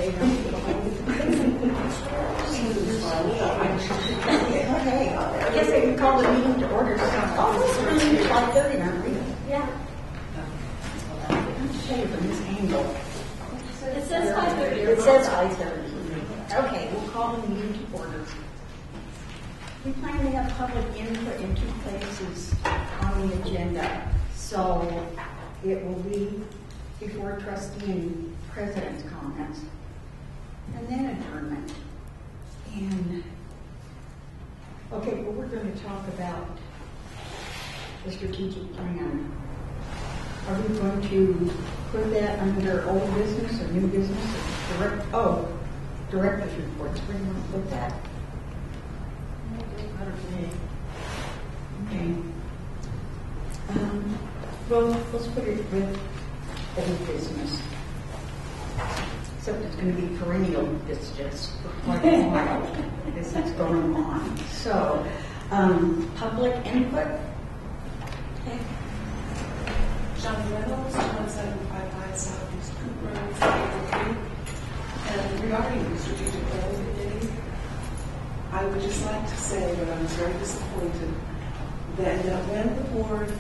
Okay, I guess I can call the meeting to order. Oh, it's 5:30, aren't we? Yeah. I'm shade from this angle. It says 5:30. It says 5:30. Okay, we'll call the meeting to order. We plan to have public input in two places on the agenda. So it will be before trustee and president's comments, and then adjournment. And okay, well, we're going to talk about the strategic plan. Are we going to put that under old business or new business? Or director's reports. Where do you want to put that? Better for me. Okay. Well, let's put it with old business. Except it's going to be perennial. It's just for quite a while. This is going on. So, public input. Okay. John Reynolds, 1755 Southeast Cooper Road, and regarding the strategic planning committee, I would just like to say that I was very disappointed that when the board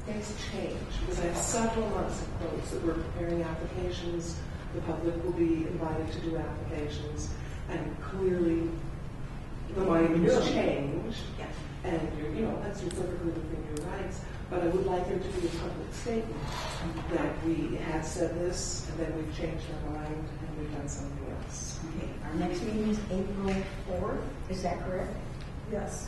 makes change, because I have several months of quotes that we're preparing applications, the public will be invited to do applications, and clearly the mind has changed, and that's perfectly within your rights. But I would like there to be a public statement that we have said this, and then we've changed our mind, and we've done something else. Okay. Our next meeting is April 4th. Is that correct? Yes.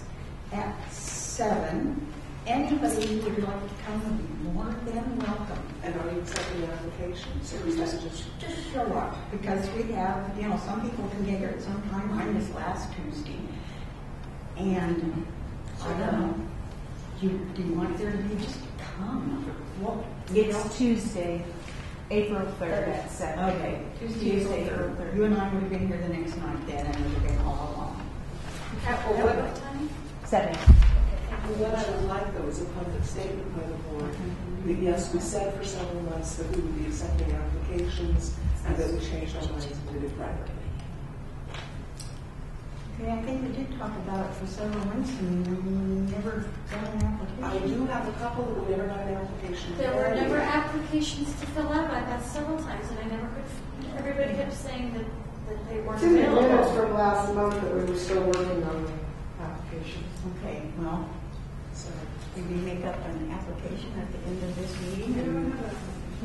At 7. Anybody who would like to come would be more than welcome. And are you accepting applications? Or is this Just show up, because we have, some people can get here at some time. Mine was last Tuesday. And I don't know. Do you want there to be just come? Well, It's Tuesday, April 3rd at 7. Okay, Tuesday, April 3rd. You and I would have been here the next night then, and we would have been all along. At what time? 7. What I would like, though, is a public statement by the board. Yes, we said for several months that we would be accepting applications and that we changed our minds and did it privately. Okay, I think we did talk about it for several months and we never got an application. I do have a couple that we never got an application. There were never applications to fill out. I've asked several times, and I never heard. Everybody kept saying that they weren't It's in the minutes available. from last month that we were still working on applications. Okay, well, So, did we make up an application at the end of this meeting?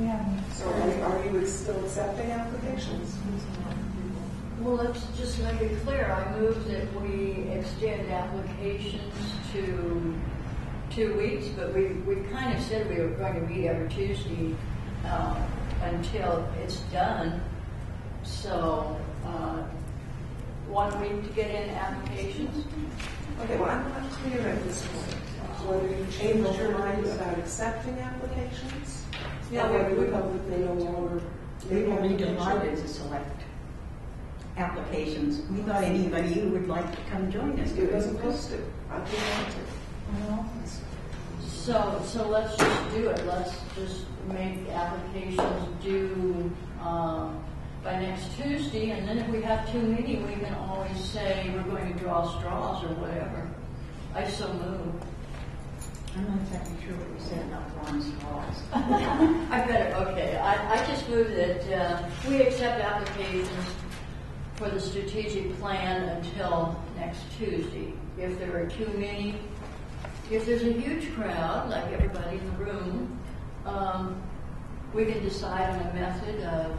Yeah. so are you still accepting applications? Well, let's just make it clear. I move that we extend applications to 2 weeks, but we kind of said we were going to meet every Tuesday until it's done. So 1 week to get in applications. Okay, well, I'm not clear at this point whether you've changed your mind about accepting applications. Yeah, or whether the public may no longer We will be applications. delighted to select applications. We thought anybody who would like to come join us. It wasn't posted. I didn't want to. Well, So let's just do it. Let's just make applications due by next Tuesday, and then if we have 2 meetings, we can always say we're going to draw straws or whatever. I so move. I'm not exactly sure what you said about drawing straws. I better, okay. I just move that we accept applications for the strategic plan until next Tuesday. If there are too many, if there's a huge crowd, like everybody in the room, we can decide on a method of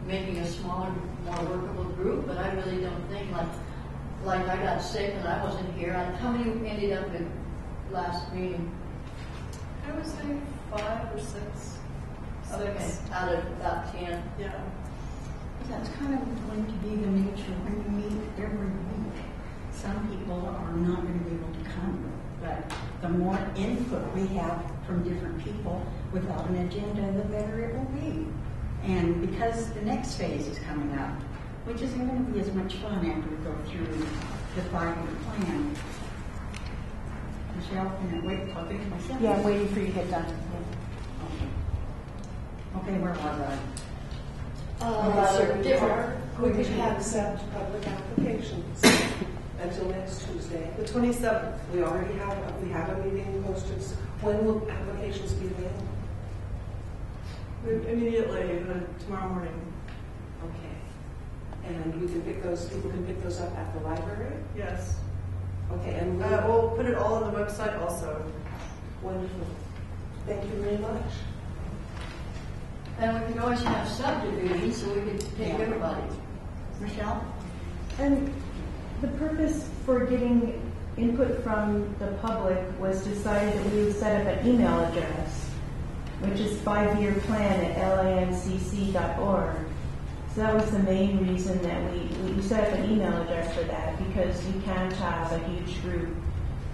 making a smaller, more workable group, but I really don't think, like I got sick and I wasn't here. How many ended up at last meeting? I would say 5 or 6. Okay, out of about 10. Yeah. That's kind of going to be the nature when we meet every week. Some people are not going to be able to come, but the more input we have from different people without an agenda, the better it will be. And because the next phase is coming up, which isn't going to be as much fun after we go through the 5-year plan. Michelle, can I wait till I finish my sentence? Yeah, I'm waiting for you to get done. Okay, where was I? different. We could have accept public applications until next Tuesday. The 27th. We already have a meeting posted. When will applications be available? Immediately, tomorrow morning. Okay. And people can pick those up at the library? Yes. Okay, and We'll put it all on the website also. wonderful. Thank you very much. And we can always have subdivisions so we can take Yeah. everybody. Michelle? And the purpose for getting input from the public was decided that we would set up an email address, which is 5yearplan@lancc.org. So that was the main reason that we set up an email address for that, because you can't have a huge group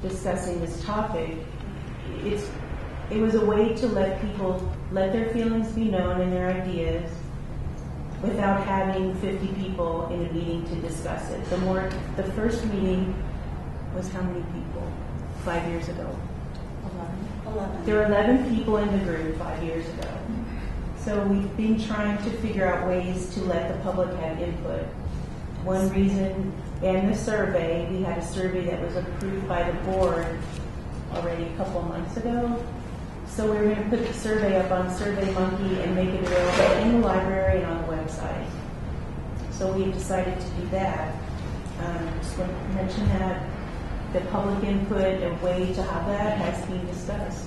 discussing this topic. It was a way to let people let their feelings be known and their ideas without having 50 people in a meeting to discuss it. The first meeting was how many people 5 years ago? 11. There were 11 people in the group 5 years ago. So we've been trying to figure out ways to let the public have input. One reason, and the survey, we had a survey that was approved by the board already a couple months ago. So we're going to put the survey up on SurveyMonkey and make it available in the library and on the website. So we've decided to do that. Just want to mention that the public input, a way to have that, has been discussed.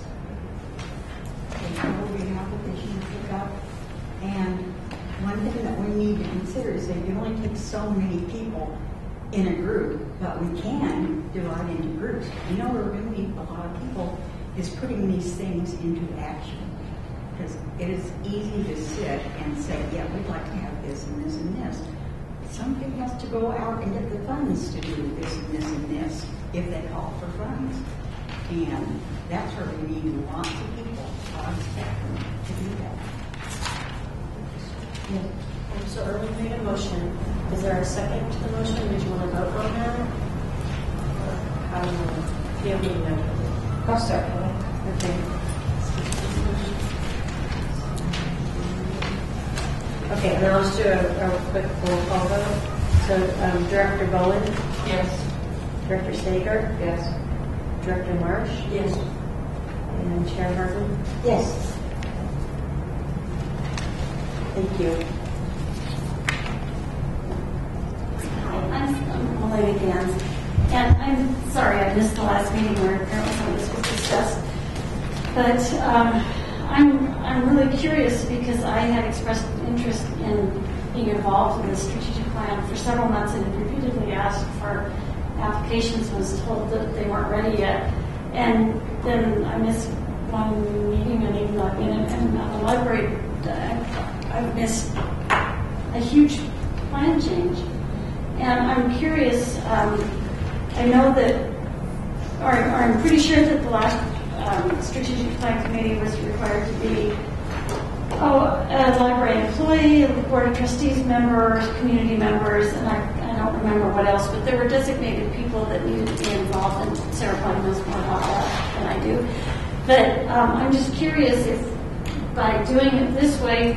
And one thing that we need to consider is that you only take so many people in a group, but we can divide into groups. You know, we're going to need a lot of people is putting these things into action. Because it is easy to sit and say, yeah, we'd like to have this and this and this. Somebody has to go out and get the funds to do this and this and this if they call for funds. And that's where we need lots of people on spectrum to do that. So Irwin made a motion. Is there a second to the motion? Did you want to vote on that? Or how do you want to? Do you have any notes? I'll start. Okay. Okay, now let's do a quick roll call vote. So Director Bowen? Yes. Director Sager? Yes. Director Marsh? Yes. And Chair Hartman? Yes. Thank you. I'm Melanie Gans, and I'm sorry I missed the last meeting where apparently some of this was discussed. But I'm really curious because I had expressed interest in being involved in the strategic plan for several months and had repeatedly asked for applications, was told that they weren't ready yet. And then I missed one meeting and even not being in the library. I missed a huge plan change. And I'm curious, I know that, or I'm pretty sure that the last strategic plan committee was required to be a library employee, a board of trustees member, community members, and I don't remember what else, but there were designated people that needed to be involved, and Sarah probably knows more about that than I do. But I'm just curious if by doing it this way,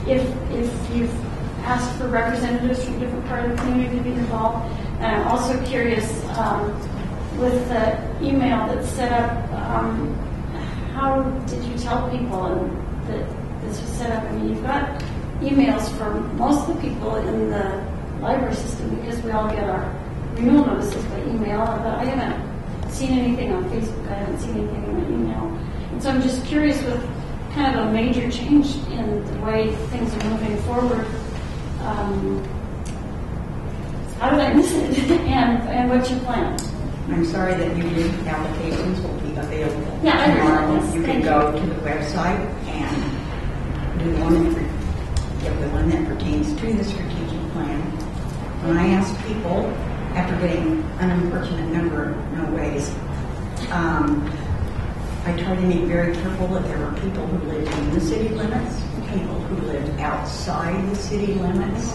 if you've asked for representatives from different part of the community to be involved. And I'm also curious, with the email that's set up, how did you tell people that this was set up? I mean, you've got emails from most of the people in the library system because we all get our renewal notices by email, but I haven't seen anything on Facebook. I haven't seen anything in my email. And so I'm just curious with kind of a major change in the way things are moving forward. How did I miss it? and what's your plan? I'm sorry that your applications will be available Yeah, I tomorrow. understand. You can Thank go to the website and do get the one that pertains to the strategic plan. When I ask people, after getting an unfortunate number, no ways, I try to be very careful that there are people who live in the city limits, people who live outside the city limits.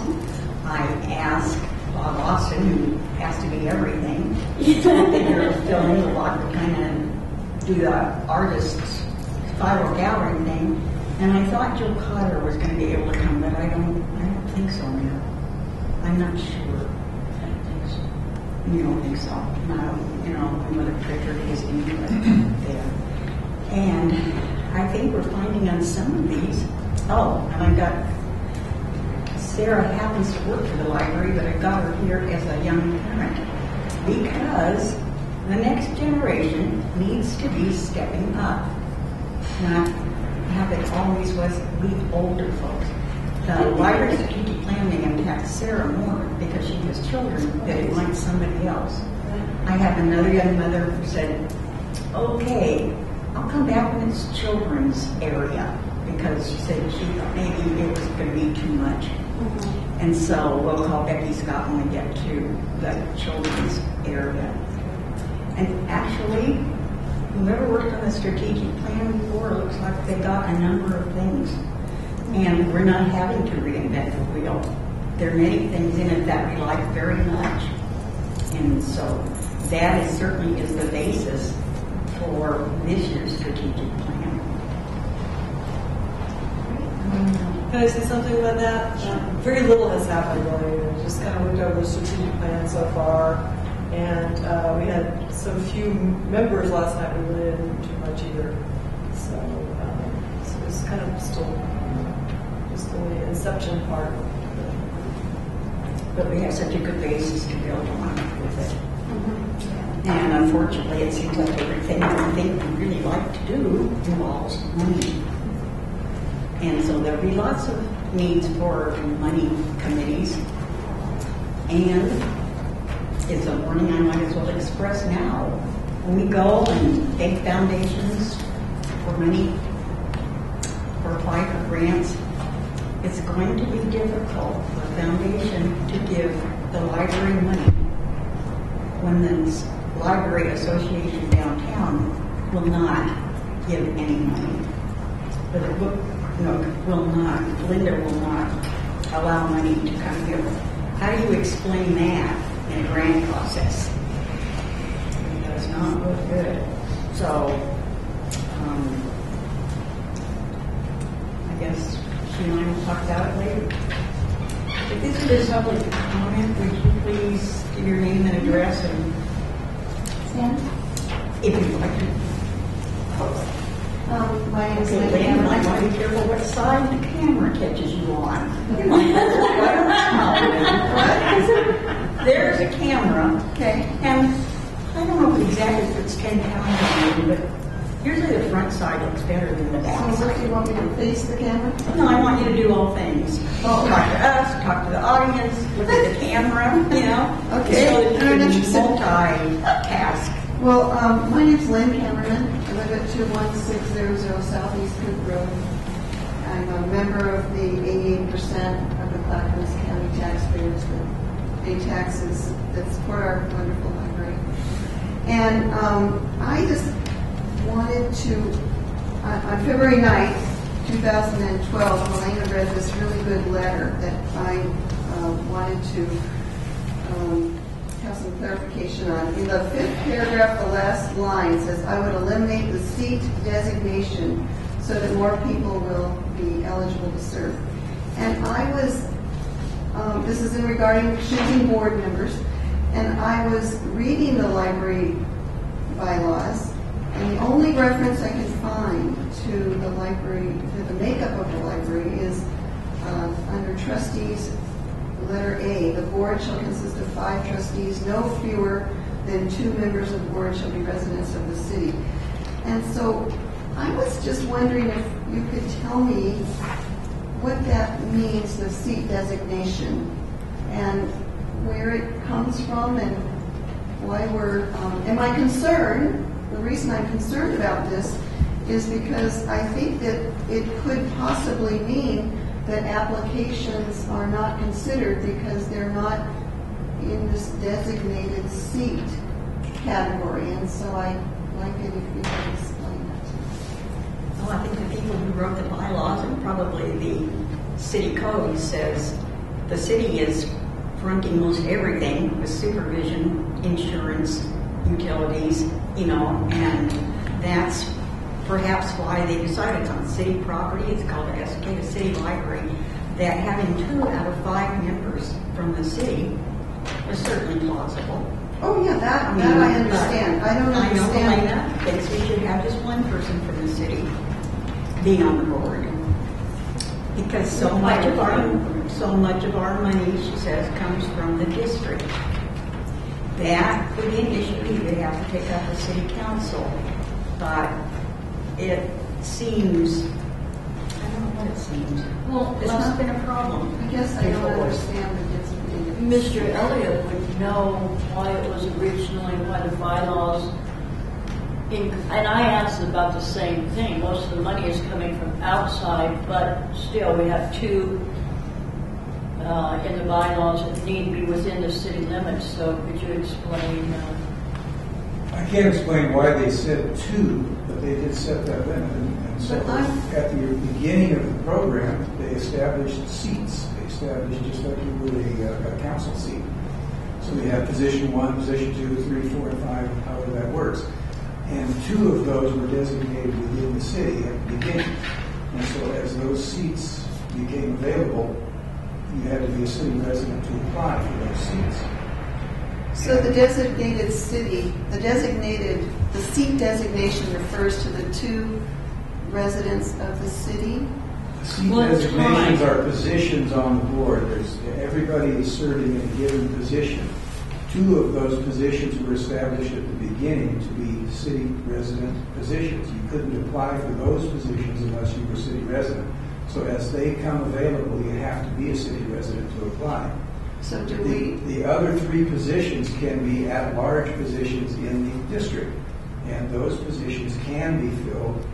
I ask Bob Austin, who has to be everything, they're fill in a lot to kind of do the artist's spiral gallery thing. And I thought Jill Cotter was going to be able to come, but I don't think so now. I'm not sure. I don't think so. You don't think so? No, my mother Pritchard is input there. And I think we're finding on some of these, and I got, Sarah happens to work for the library, but I got her here as a young parent because the next generation needs to be stepping up. Not how it always was with older folks. The library strategic plan, they impacted Sarah more because she has children that it wants somebody else. I have another young mother who said, okay, I'll come back when it's children's area, because she said she thought maybe it was going to be too much. And so we'll call Becky Scott when we get to the children's area. And actually, whoever worked on the strategic plan before, looks like they got a number of things. And we're not having to reinvent the wheel. There are many things in it that we like very much. And so that certainly is the basis for this year's strategic plan. Can I say something about that? Very little has happened really. We just kind of looked over the strategic plan so far, and we had so few members last night. We really didn't do much either. So it's kind of still just the inception part. But we have such a good basis to build on with it. And unfortunately, it seems like everything we think we really like to do involves money. And so there'll be lots of needs for money committees. And it's a warning I might as well express now. When we go and beg foundations for money or apply for grants, it's going to be difficult for a foundation to give the library money when the Library Association downtown will not give any money. The book will not, Linda will not allow money to come here. How do you explain that in a grant process? It does not look good. So, I guess she and I will talk about it later. If this is a public comment, would you please give your name and address and if you'd like to. My name is Okay, Lynn, I want to be careful what side the camera catches you on. There's a camera. Okay. And I don't know exactly if it's 10 pounds, but usually the front side looks better than the back So side. do you want me to face the camera? No, I want you to do all things. Oh. Talk to us, talk to the audience, look at the camera, Okay. So that you And I'm can interested. multitask. Well, my name's Lynn Cameron. I live at 21600 Southeast Coop Road. I'm a member of the 88% of the Clackamas County taxpayers that pay taxes that support our wonderful library. And I just wanted to, on February 9th, 2012, Melena read this really good letter that I wanted to have some clarification on. In the fifth paragraph, the last line says, I would eliminate the seat designation so that more people will be eligible to serve. And I was, this is in regarding choosing board members, and I was reading the library bylaws, and the only reference I can find to the library, to the makeup of the library is under trustees, letter A, the board shall consist of 5 trustees, no fewer than 2 members of the board shall be residents of the city. And so I was just wondering if you could tell me what that means, the seat designation, and where it comes from, and why we're, and my concern, the reason I'm concerned about this is because I think that it could possibly mean that applications are not considered because they're not in this designated seat category. And so I'd like it if you could explain that to me. Well, I think the people who wrote the bylaws and probably the city code says the city is fronting most everything with supervision, insurance, utilities, and that's perhaps why they decided on city property, it's called the Estacada City Library, that having 2 out of 5 members from the city is certainly plausible. Oh, yeah, that I understand. I don't I know understand. Elena thinks we should have just 1 person from the city be on the board. Because so much of our money, she says, comes from the district. That could be an issue. You would have to take up the city council. But it seems, I don't know what it seems. Well, It's not been a problem. I guess I don't understand the designated. Mr. Elliott would know why it was originally, why the bylaws, and I asked about the same thing. Most of the money is coming from outside, but still we have 2 in the bylaws that need to be within the city limits. So could you explain? I can't explain why they said 2, but they did set that limit. And so at the beginning of the program, they established seats. They established just like you would a council seat. So we have position 1, position 2, 3, 4, and 5, however that works. And 2 of those were designated within the city at the beginning. And so as those seats became available, you had to be a city resident to apply for those seats. So the designated city, the seat designation refers to the 2 residents of the city? Seat designations are positions on the board. Everybody is serving in a given position. 2 of those positions were established at the beginning to be city resident positions. You couldn't apply for those positions unless you were city resident. So as they come available, you have to be a city resident to apply. So The other 3 positions can be at-large positions in the district, and those positions can be filled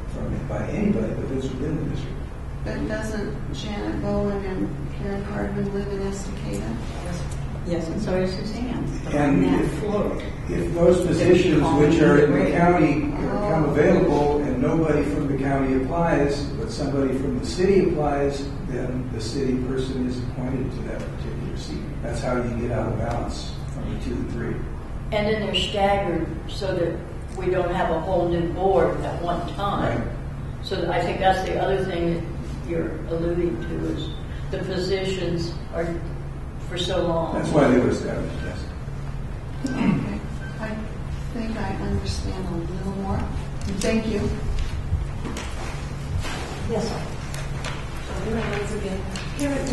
by anybody that lives within the district. But doesn't Janet Bowen and Karen Hardman live in Estacada? Yes, and so does Suzanne. And if those positions which are in the county come available and nobody from the county applies, but somebody from the city applies, then the city person is appointed to that particular seat. That's how you get out of balance from the 2 to 3. And then they're staggered so that we don't have a whole new board at one time. Right. So I think that's the other thing that you're alluding to is the positions are for so long. That's why they were established, yes. Okay. I think I understand a little more. Thank you. Yes, sir. Once again, Karen,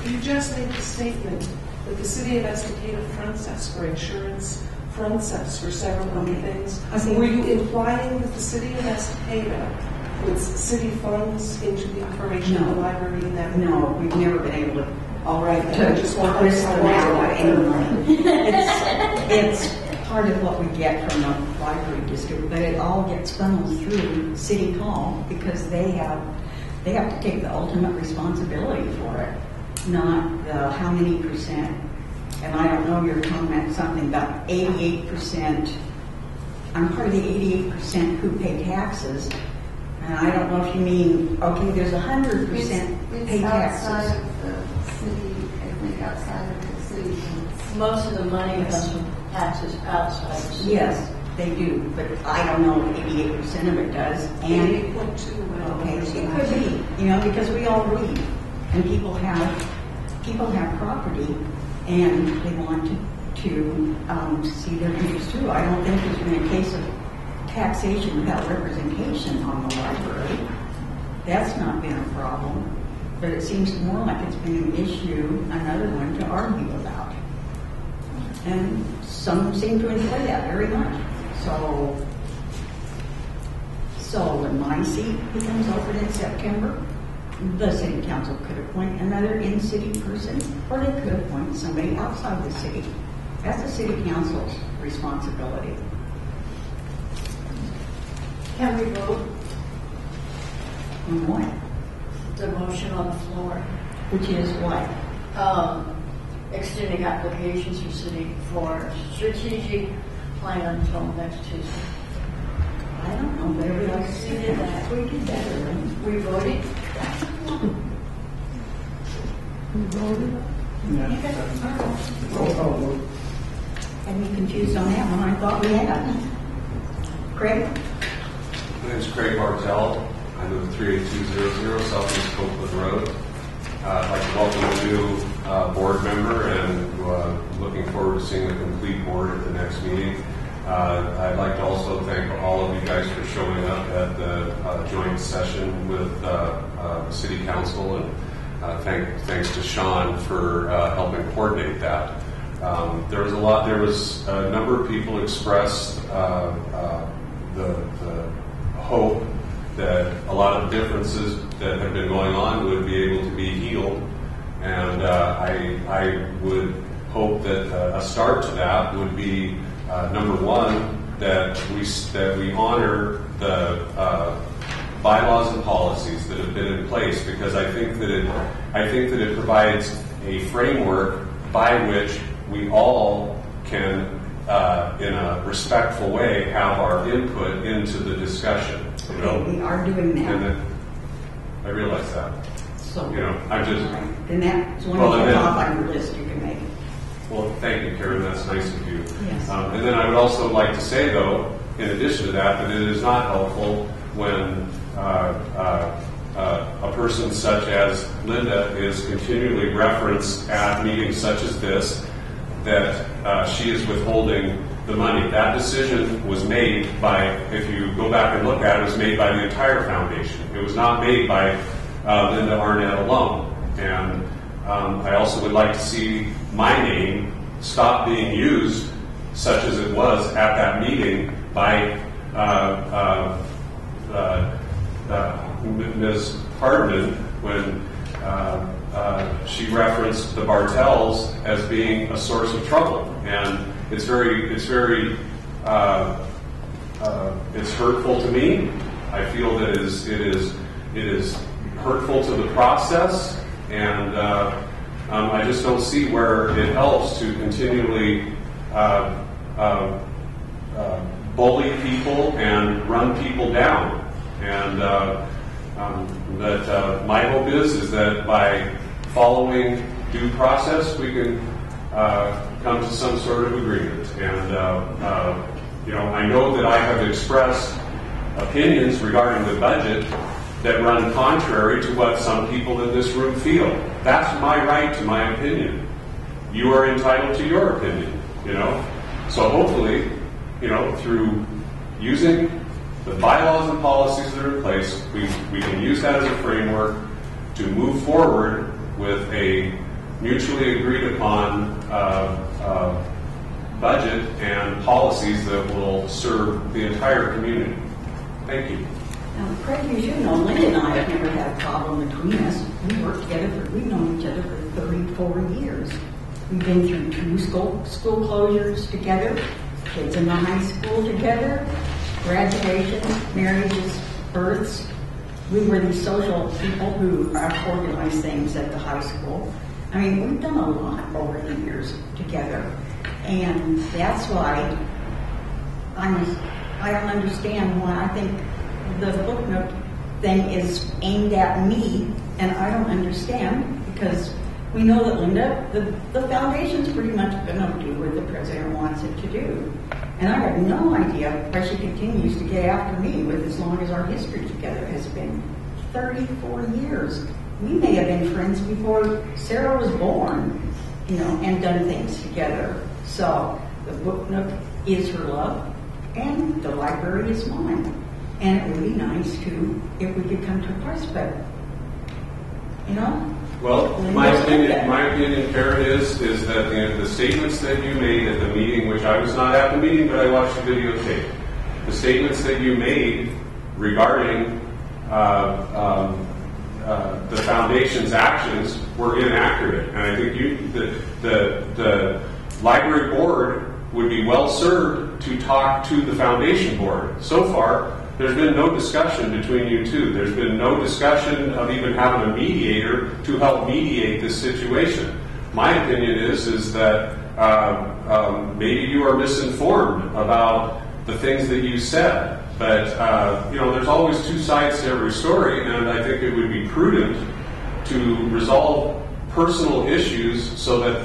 you just made the statement that the city of Estacada fronts us for insurance, fronts us for several other things. Were you implying that the city of Estacada puts city funds into the operation of the library in that way? No, we've never been able to. All right, To then I just want to twist them out of any money. It's part of what we get from the library district, but it all gets funneled through City Hall because they have to take the ultimate responsibility for it, not the how many percent. And I don't know, you're talking about something about 88%. I'm part of the 88% who pay taxes. And I don't know if you mean, okay, there's 100% pay It's taxes. outside of the city, I think outside of the city limits. Most of the money comes from taxes outside the city. Yes, they do, but I don't know if 88% of it does. And 88.2. okay, it could be, because we all read, and people have property, and they want to see their interest too. I don't think there's been a case of taxation without representation on the library. That's not been a problem, but it seems more like it's been an issue, another one to argue about. And some seem to enjoy that very much. So when my seat becomes open in September, the city council could appoint another in-city person, or they could appoint somebody outside the city. That's the city council's responsibility. Can we vote On what? the motion on the floor? Which is what? Extending applications for strategic plan until next Tuesday. I don't know, but everybody else did that. We did that already. We voted? Roll call vote. Had me confused on that one. I thought we had. Craig? My name is Craig Bartell. I live at 38200 Southeast Copeland Road. I'd like to welcome a new board member and looking forward to seeing the complete board at the next meeting. I'd like to also thank all of you guys for showing up at the joint session with the City Council, and thanks to Sean for helping coordinate that. There was a number of people expressed the hope that a lot of differences that have been going on would be able to be healed, and I would hope that a start to that would be number one, that we honor the bylaws and policies that have been in place, because I think that it provides a framework by which we all can, in a respectful way, have our input into the discussion. You know? Okay, we are doing that. And I realize that. So, I'm just. then that's one off on your list you can make. Well, thank you, Karen. That's nice of you. Yes. And then I would also like to say, though, in addition to that it is not helpful when a person such as Linda is continually referenced at meetings such as this, that she is withholding the money. That decision was made by, if you go back and look at it, was made by the entire foundation. It was not made by Linda Arnett alone. And I also would like to see my name stop being used, such as it was at that meeting, by Ms. Hardman when she referenced the Bartells as being a source of trouble, and it's hurtful to me. I feel that it is hurtful to the process, and I just don't see where it helps to continually bully people and run people down. And my hope is that by following due process, we can come to some sort of agreement. And I know that I have expressed opinions regarding the budget that run contrary to what some people in this room feel. That's my right to my opinion. You are entitled to your opinion. So hopefully, through using the bylaws and policies that are in place, we can use that as a framework to move forward with a mutually agreed upon budget and policies that will serve the entire community. Thank you. Now, Craig, as you know, Linda and I have never had a problem between us. We work together we've known each other for 34 years. We've been through 2 school closures together, kids in the high school together, graduations, marriages, births. We were the social people who organized things at the high school. I mean, we've done a lot over the years together. And that's why I don't understand why I think the footnote thing is aimed at me, and I don't understand, because we know that Linda, the foundation's pretty much going to do what the president wants it to do. And I have no idea why she continues to get after me with as long as our history together has been 34 years. We may have been friends before Sarah was born, and done things together. So the book nook is her love, and the library is mine. And it would be nice too if we could come to a price, but Well, my opinion, Karen, is that the statements that you made at the meeting, which I was not at the meeting, but I watched the videotape. The statements that you made regarding the foundation's actions were inaccurate, and I think the library board would be well served to talk to the foundation board. So far, there's been no discussion between you two. There's been no discussion of even having a mediator to help mediate this situation. My opinion is that maybe you are misinformed about the things that you said. But there's always 2 sides to every story, and I think it would be prudent to resolve personal issues so that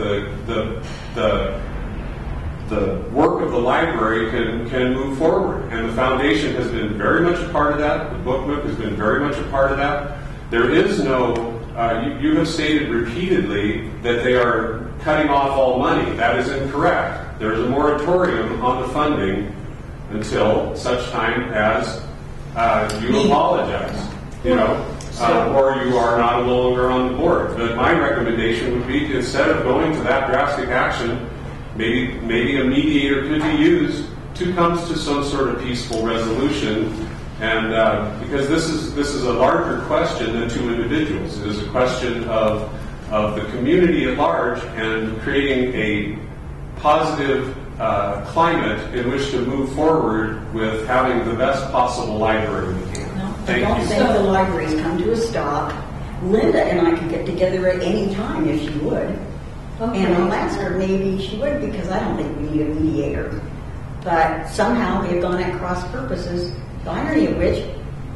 the the work of the library can move forward. And the foundation has been very much a part of that. The Book Nook has been very much a part of that. There is no, you have stated repeatedly that they are cutting off all money. That is incorrect. There is a moratorium on the funding until such time as you apologize, or you are no longer on the board. But my recommendation would be, instead of going to that drastic action, maybe a mediator could be used to come to some sort of peaceful resolution. And because this is a larger question than two individuals. It is a question of the community at large and creating a positive climate in which to move forward with having the best possible library we can. Thank I don't you. think the library's come to a stop. Linda and I could get together at any time if she would. Okay. And I'll ask her, maybe she would, because I don't think we need a mediator. But somehow they've gone at cross purposes, the irony of which,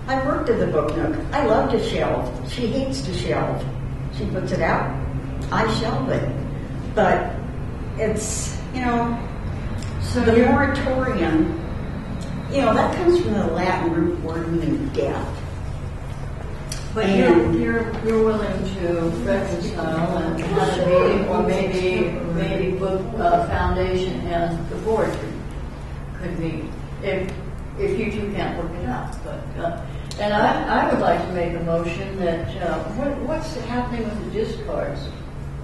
I worked at the Book Nook. I love to shelve. She hates to shelve. She puts it out. I shelve it. But it's, so the moratorium, that comes from the Latin root word meaning death. But you're willing to reconcile and have a meeting, or maybe book foundation and the board could meet if you two can't work it out. But and I would like to make a motion that what's happening with the discards?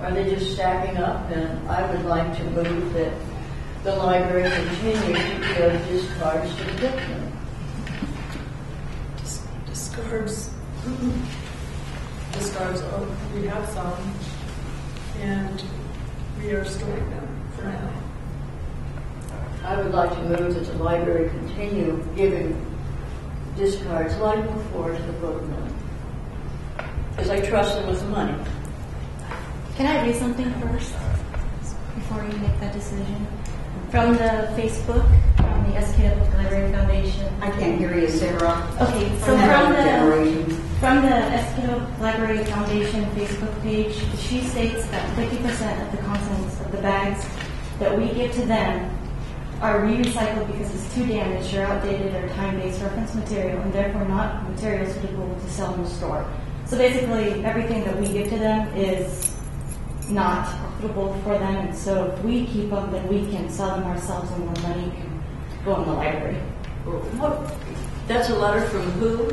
Are they just stacking up? And I would like to move that the library continue to give discards to the victim. Discards. Discards, we have some, and we are storing them for now. I would like to move that the library continue giving discards like before to the Book Nook, because I trust them with the money. Can I do something first before you make that decision? From the Facebook, from the SKW Library Foundation. I can't hear you, Sarah. Okay, so from the SKW Library Foundation Facebook page, she states that 50% of the contents of the bags that we give to them are recycled because it's too damaged or outdated or time-based reference material and therefore not material suitable to sell in the store. So basically, everything that we give to them is not profitable for them, and so if we keep them, then we can sell them ourselves and more money can go in the library. What? That's a letter from who?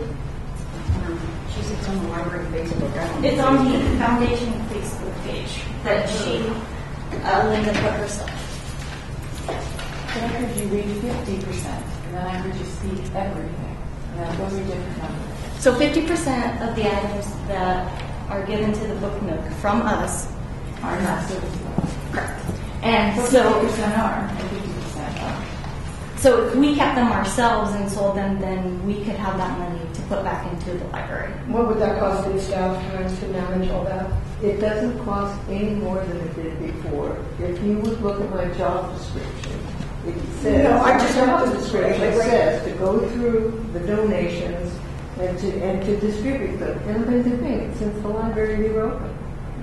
She said it's on the library Facebook. It's on the foundation Facebook page that she, Linda put herself. I heard you read 50%, and then I heard you speak everything. And those are different numbers. So 50% of the items that are given to the Book Nook from us are not suitable. Correct. And so 50% are, and 50% are. So if we kept them ourselves and sold them, then we could have that money to put back into the library. What would that cost in staff time to manage all that? It doesn't cost any more than it did before. If you would look at my job description, it says, I just have the description says to go through the donations and to distribute them. Everybody's a thing since the library reopened.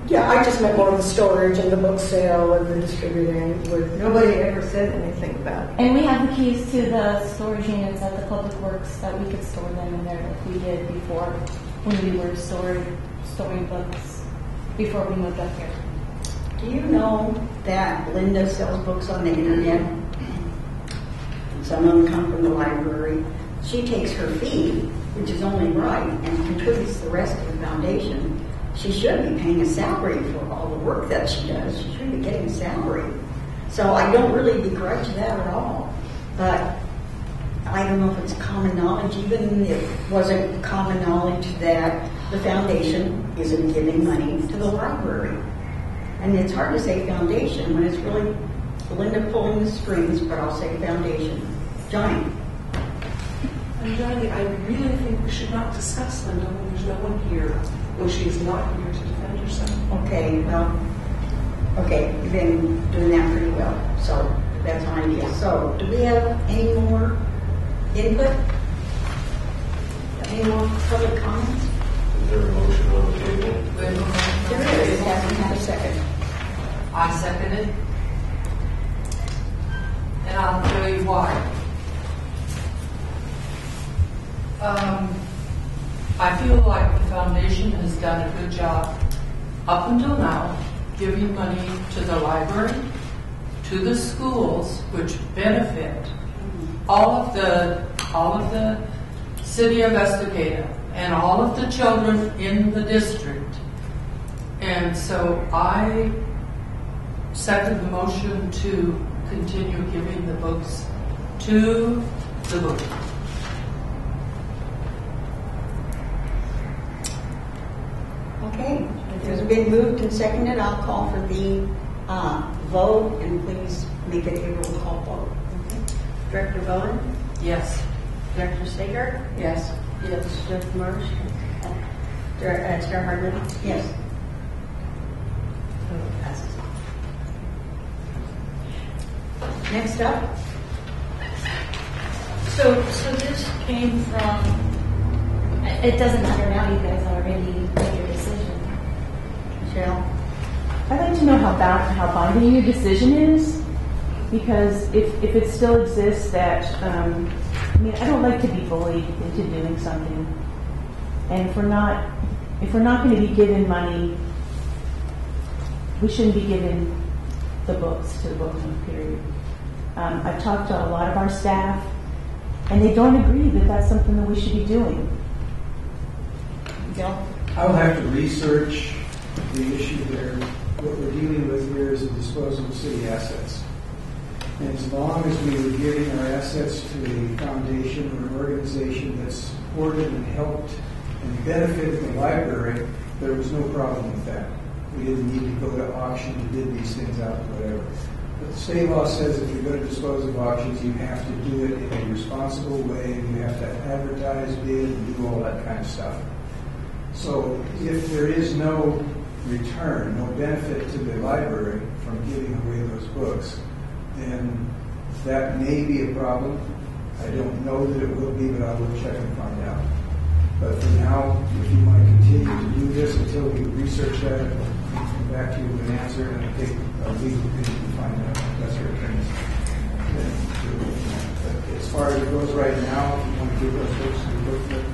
Yeah, I just meant more of the storage and the book sale and the distributing. Nobody ever said anything about it. And we have the keys to the storage units at the Public Works that we could store them in there like we did before when we were storing books before we moved up here. Do you know that Linda sells books on the internet? Some of them come from the library. She takes her fee, which is only right, and contributes the rest to the foundation. She should be paying a salary for all the work that she does. She should be getting a salary. So I don't really begrudge that at all. But I don't know if it's common knowledge, even if it wasn't common knowledge that the foundation isn't giving money to the library. And it's hard to say foundation when it's really Linda pulling the strings, but I'll say foundation. Johnny. And Johnny, I really think we should not discuss Linda when there's no one here, when she is not here to defend herself. Okay, you've been doing that pretty well, so that's an idea. So, do we have any more input? Any more public comments? Is there a motion on the table? There is. It hasn't had a second. I second it. why. I feel like the foundation has done a good job up until now giving money to the library, to the schools, which benefit all of the city of Estacada and all of the children in the district. And so I second the motion to continue giving the books to the book. Okay, there's been moved and seconded. I'll call for the vote, and please make it a roll call vote. Okay. Director Bowen? Yes. Director Sager? Yes. Yes. Director Marsh? Chair Hardman? Yes. So it passes. Next up. So this came from, it doesn't matter now, you guys already made your decision. Michelle? I'd like to know how binding your decision is, because if it still exists that, I don't like to be bullied into doing something. And if we're not going to be given money, we shouldn't be giving the books to the book club, period. I've talked to a lot of our staff, and they don't agree that that's something that we should be doing. Bill? I'll have to research the issue there. What we're dealing with here is the disposal of city assets. And as long as we were giving our assets to a foundation or an organization that supported and helped and benefited the library, there was no problem with that. We didn't need to go to auction to bid these things out or whatever. But the state law says if you're going to dispose of auctions, you have to do it in a responsible way. You have to advertise, bid, and do all that kind of stuff. So if there is no return, no benefit to the library from giving away those books, then that may be a problem. I don't know that it will be, but I will check and find out. But for now, if you want to continue to do this until we research that, we'll come back to you with an answer and take a legal opinion to find out if that's your opinion. But as far as it goes right now, if you want to give those books to the book club,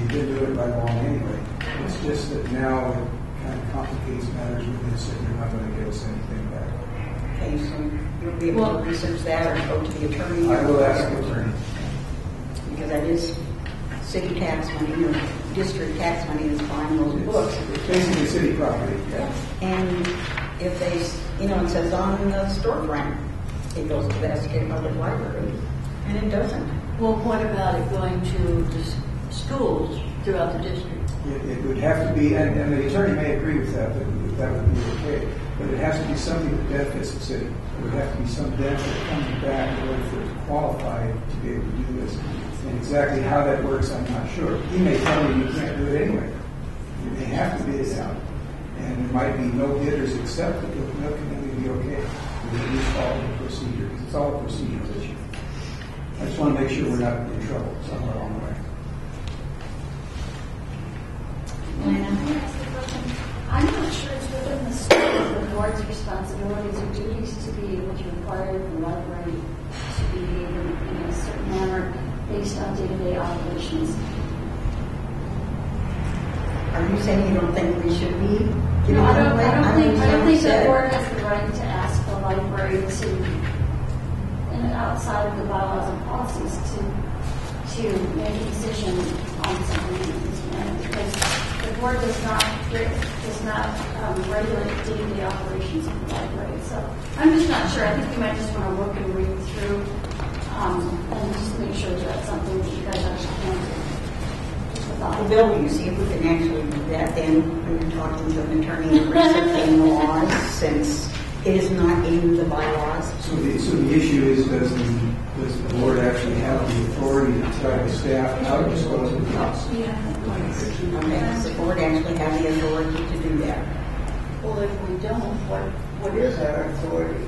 you did do it by law anyway. It's just that now it kind of complicates matters with this, and you're not going to get us anything back. Okay, so you'll be able to research that or go to the attorney? I will ask the attorney. Because that is city tax money, or district tax money is buying those books. It's basically city property. Yeah. And if they, it says on the storefront, it goes to the Estacada Public Library, and it doesn't. Well, what about it going to the schools throughout the district? It would have to be, and the attorney may agree with that, that would be okay. But it has to be something that benefits the city. There would have to be some benefit coming back in order for it to qualify to be able to do this. And exactly how that works, I'm not sure. He may tell me you can't do it anyway. You may have to bid it out. And there might be no bidders except that they'll definitely be okay. We at least follow the procedure. It's all a procedural issue. I just want to make sure we're not in trouble somewhere along the way. I'm not sure it's within the scope of the board's responsibilities or duties to be able to require the library to behave in a certain manner based on day-to-day operations. Are you saying you don't think we should be? No, I don't think the board has the right to ask the library to, and outside of the bylaws and policies, to make a decision on something in this manner, because the board does not regulate day-to-day operations of the library. So I'm just not sure. I think you might just want to look and read through and just make sure that's something that you guys actually can do. Well, Bill, you see if we can actually do that then when you're talking to an attorney and researching the laws, since it is not in the bylaws. So the issue is, does the board actually have the authority to tell the staff how to dispose of the books? Okay, does the board actually have the authority to do that? Well, if we don't, what is our authority?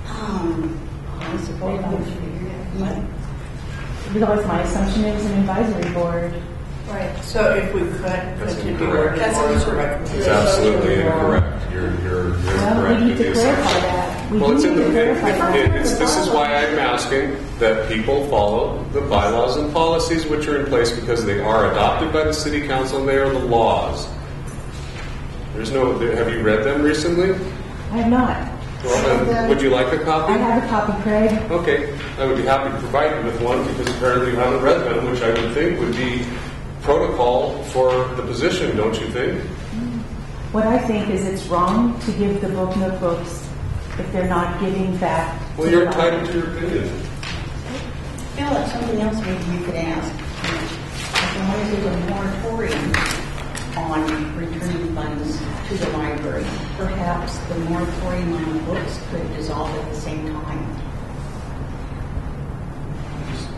I suppose Because my assumption is an advisory board. Right. So if we could continue working That's towards incorrect. It's absolutely incorrect. You're Well, correct we need with the to clarify assumption. that. Well, do it's in need the, to verify. this is why I'm asking that people follow the bylaws and policies which are in place because they are adopted by the city council and they are the laws. There's no, have you read them recently? I have not. Well, then, would you like a copy? I have a copy, Craig. Okay, I would be happy to provide you with one because apparently you haven't read them, which I would think would be protocol for the position, don't you think? What I think is it's wrong to give the book notebooks if they're not giving back. Well, you're entitled to your opinion. Phil, that's something else maybe you could ask. As long as there's a moratorium on returning funds to the library, perhaps the moratorium on the books could dissolve at the same time.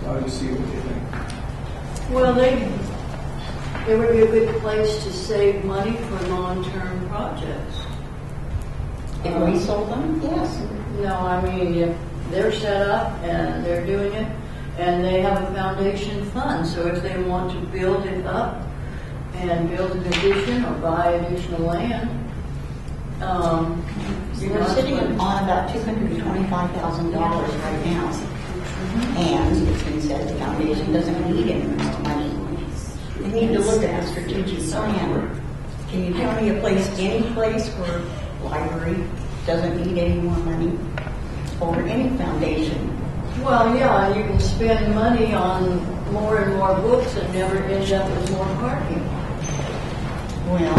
I'll just see what you think. Well, it would be a good place to save money for long-term projects. If we sold them, yes. No, I mean, if they're set up and they're doing it, and they have a foundation fund, so if they want to build it up and build an addition or buy additional land, We're sitting on about $225,000 right now. And it's been said the foundation doesn't need any more money. We need to look at the strategic plan. Can you tell me any place where library doesn't need any more money? Or any foundation? well, yeah, you can spend money on more and more books and never end up with more parking. Well,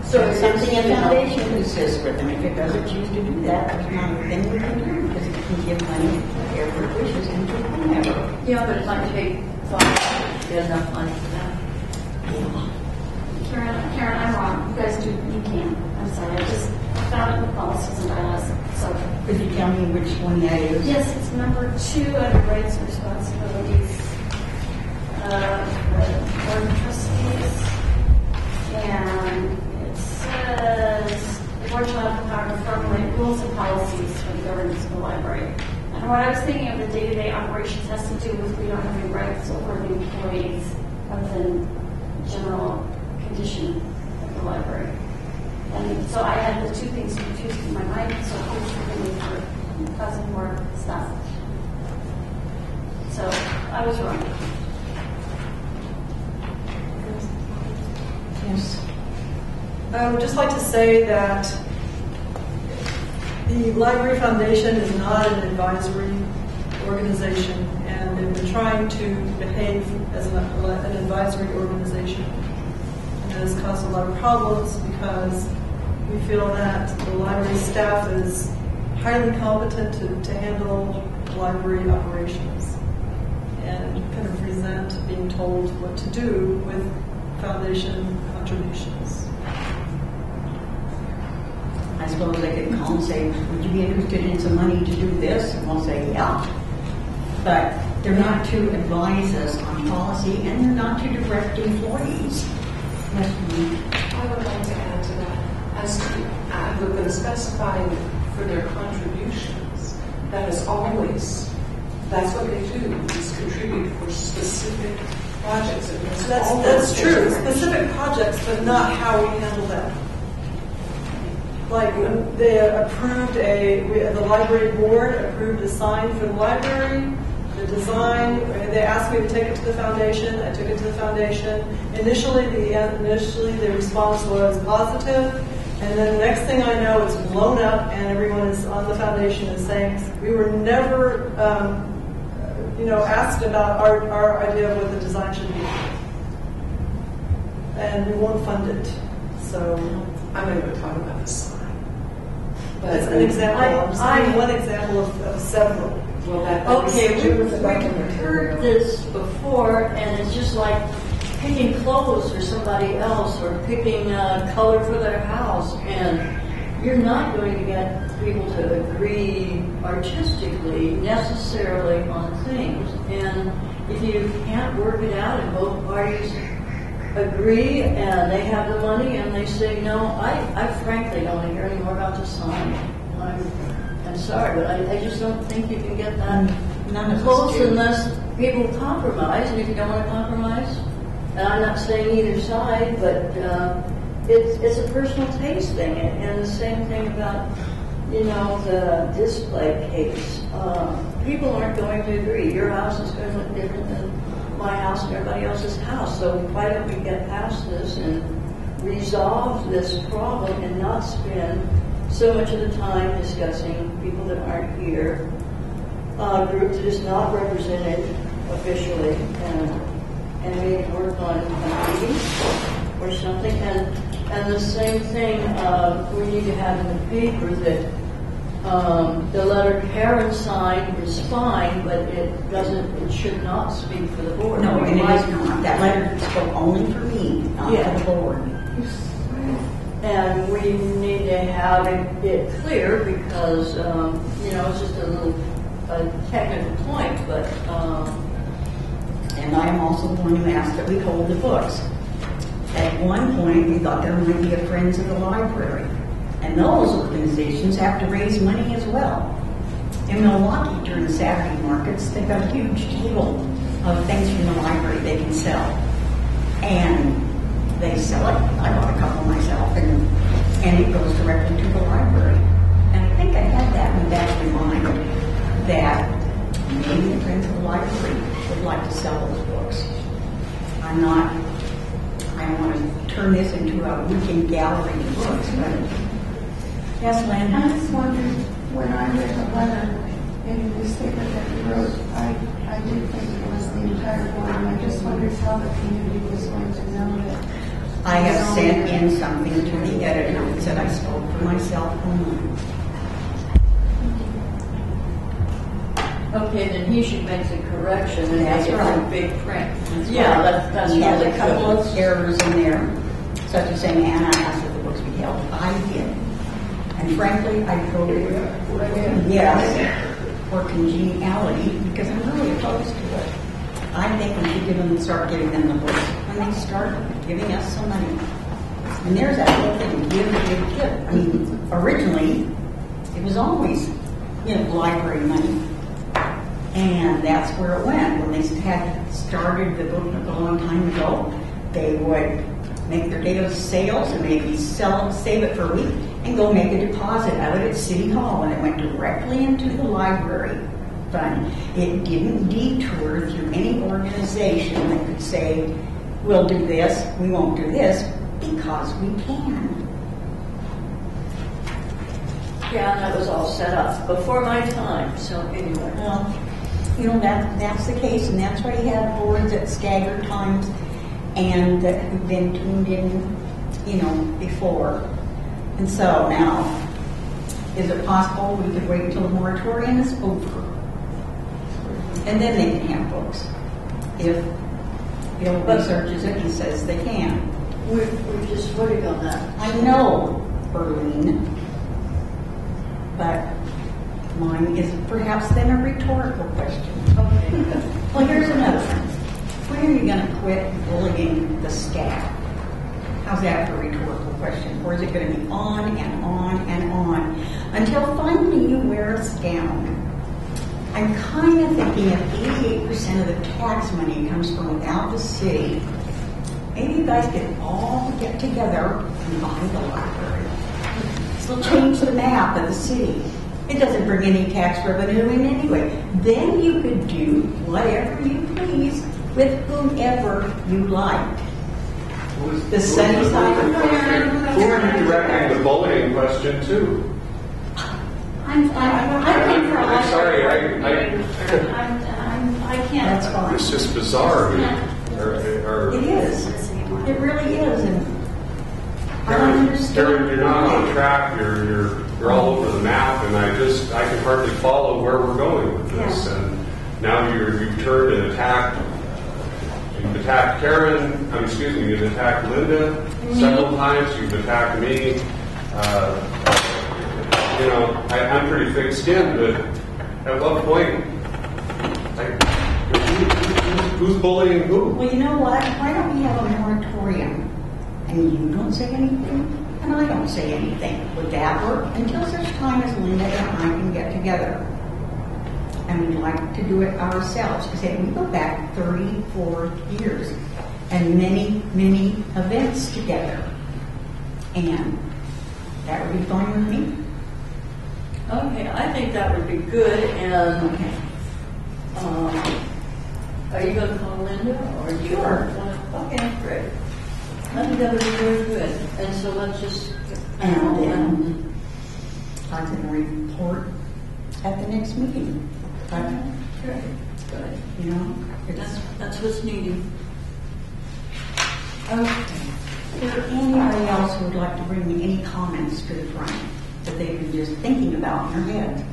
So it's something a foundation consists with them. If it doesn't choose to do that, there's not a thing we can do because it can give money wherever it wishes into whomever. Yeah, but it might take 5 years to get enough money for that. Karen, I'm wrong. You guys you can. I'm sorry. I just found it in the policies and bylaws. So, Could you tell me which one that is? yes, it's number 2 under rights and responsibilities of the board of trustees. And it says the board shall have the power to formulate rules and policies for the governance of the library. And what I was thinking of the day-to-day operations has to do with we don't have any rights over the employees other than general condition of the library. And so I had the two things confused in my mind, so hopefully for causing more stuff. So I was wrong. Yes. I would just like to say that the Library Foundation is not an advisory organization, and they've been trying to behave as an advisory organization. And it has caused a lot of problems because we feel that the library staff is highly competent to handle library operations and kind of resent being told what to do with foundation contributions. I suppose they could call and say, would you be interested in some money to do this? And we'll say, yeah. But they're not to advise us on policy, and they're not to direct employees. Yes, I would like to add to that, as to we're going to specify for their contributions, that is always, that's what they do, is contribute for specific projects. And That's true, specific projects, but not how we handle them. Like they approved the library board approved a sign for the library, the design, they asked me to take it to the foundation, I took it to the foundation. Initially the response was positive, and then the next thing I know it's blown up and everyone is on the foundation is saying, we were never asked about our idea of what the design should be. And we won't fund it. So I'm going to go talk about the sign. But that's an example. I'm one example of several. Well, Okay, we've heard this before, and it's just like picking clothes for somebody else or picking color for their house, and you're not going to get people to agree artistically necessarily on things. And if you can't work it out and both parties agree and they have the money and they say no, I frankly don't want to hear any more about the sign. I'm sorry, but I just don't think you can get that close unless people compromise. And if you don't want to compromise, and I'm not saying either side, but it's a personal taste thing. And the same thing about you know, the display case, people aren't going to agree. Your house is going to look different than my house and everybody else's house. So why don't we get past this and resolve this problem and not spend so much of the time discussing people that aren't here, a group that is not represented officially, and maybe work on a meeting or something. And the same thing we need to have in the paper that the letter Karen signed is fine, but it should not speak for the board. No, and it is not. That letter spoke only for me, not for the board. And we need to have it clear because, you know, it's just a technical point, but... And I am also going to ask that we hold the books. At one point, we thought there might be a Friends of the Library. And those organizations have to raise money as well. In Milwaukee, during the Saturday markets, they've got a huge table of things from the library they can sell. And they sell it. I bought a couple myself, and it goes directly to the library. And I think I had that in the back of my mind, that maybe the Friends of the Library would like to sell those books. I don't want to turn this into a weekend gallery of books, but yes, Lynn? I just wondered, when I read the letter in the newspaper that you wrote, I did think it was the entire board, and I just wondered how the community was going to know that. I have sent in something to the editor that said I spoke for myself only. Okay, then he should make the correction and That's make it right. in big print. Yeah, that's he has really a couple good. of errors in there, such as saying Anna asked that the books be held. I did. And frankly, I voted yes for congeniality because I'm really opposed to it. I think we should start giving them the books when they start giving us some money. And there's that whole thing, give. I mean, originally, it was always, library money. And that's where it went. When they had started the book a long time ago, they would make their day of sales and maybe save it for a week and go make a deposit of it at City Hall, and it went directly into the library fund. It didn't detour through any organization that could say, we'll do this, we won't do this, because we can. Yeah, that was all set up before my time, so anyway. Well, that's the case, and that's why you have boards at staggered times and that have been tuned in, before. And so now, is it possible we could wait until the moratorium is over? And then they can have books. If Bill researches it, he says they can. We're just voting on that. I know, Berlin, but mine is perhaps then a rhetorical question. Okay. Well, here's another one. When are you going to quit bullying the staff? How's that for a rhetorical question? Or is it going to be on and on and on until finally you wear us down? I'm kind of thinking if 88% of the tax money comes from without the city, maybe you guys could all get together and buy the library. So change the map of the city. It doesn't bring any tax revenue in anyway. Then you could do whatever you please with whomever you liked. The sunny side of Who are you directing the bullying question to? I'm sorry, I can't. That's fine. It's just bizarre. It is. It really is. And I understand. You're not on track. You're all over the map, and I can hardly follow where we're going with this. Yeah. And now you've turned and attacked. You've attacked Karen. You've attacked Linda several times. You've attacked me. I'm pretty thick-skinned, but at what point? Who's bullying who? Well, you know what? Why don't we have a moratorium? And you don't say anything, and I don't say anything. Would that work? Until such time as Linda and I can get together. And we'd like to do it ourselves. Because we go back 34 years and many, many events together. And that would be fine with me. Okay, I think that would be good, and, are you gonna call Linda, or do you want to? Okay, great. I think that would be very good, and so let's just. And then I can report at the next meeting. Good, good. You know, That's what's needed. okay. Is there anybody else who would like to bring me any comments to the front that they've been just thinking about in their head?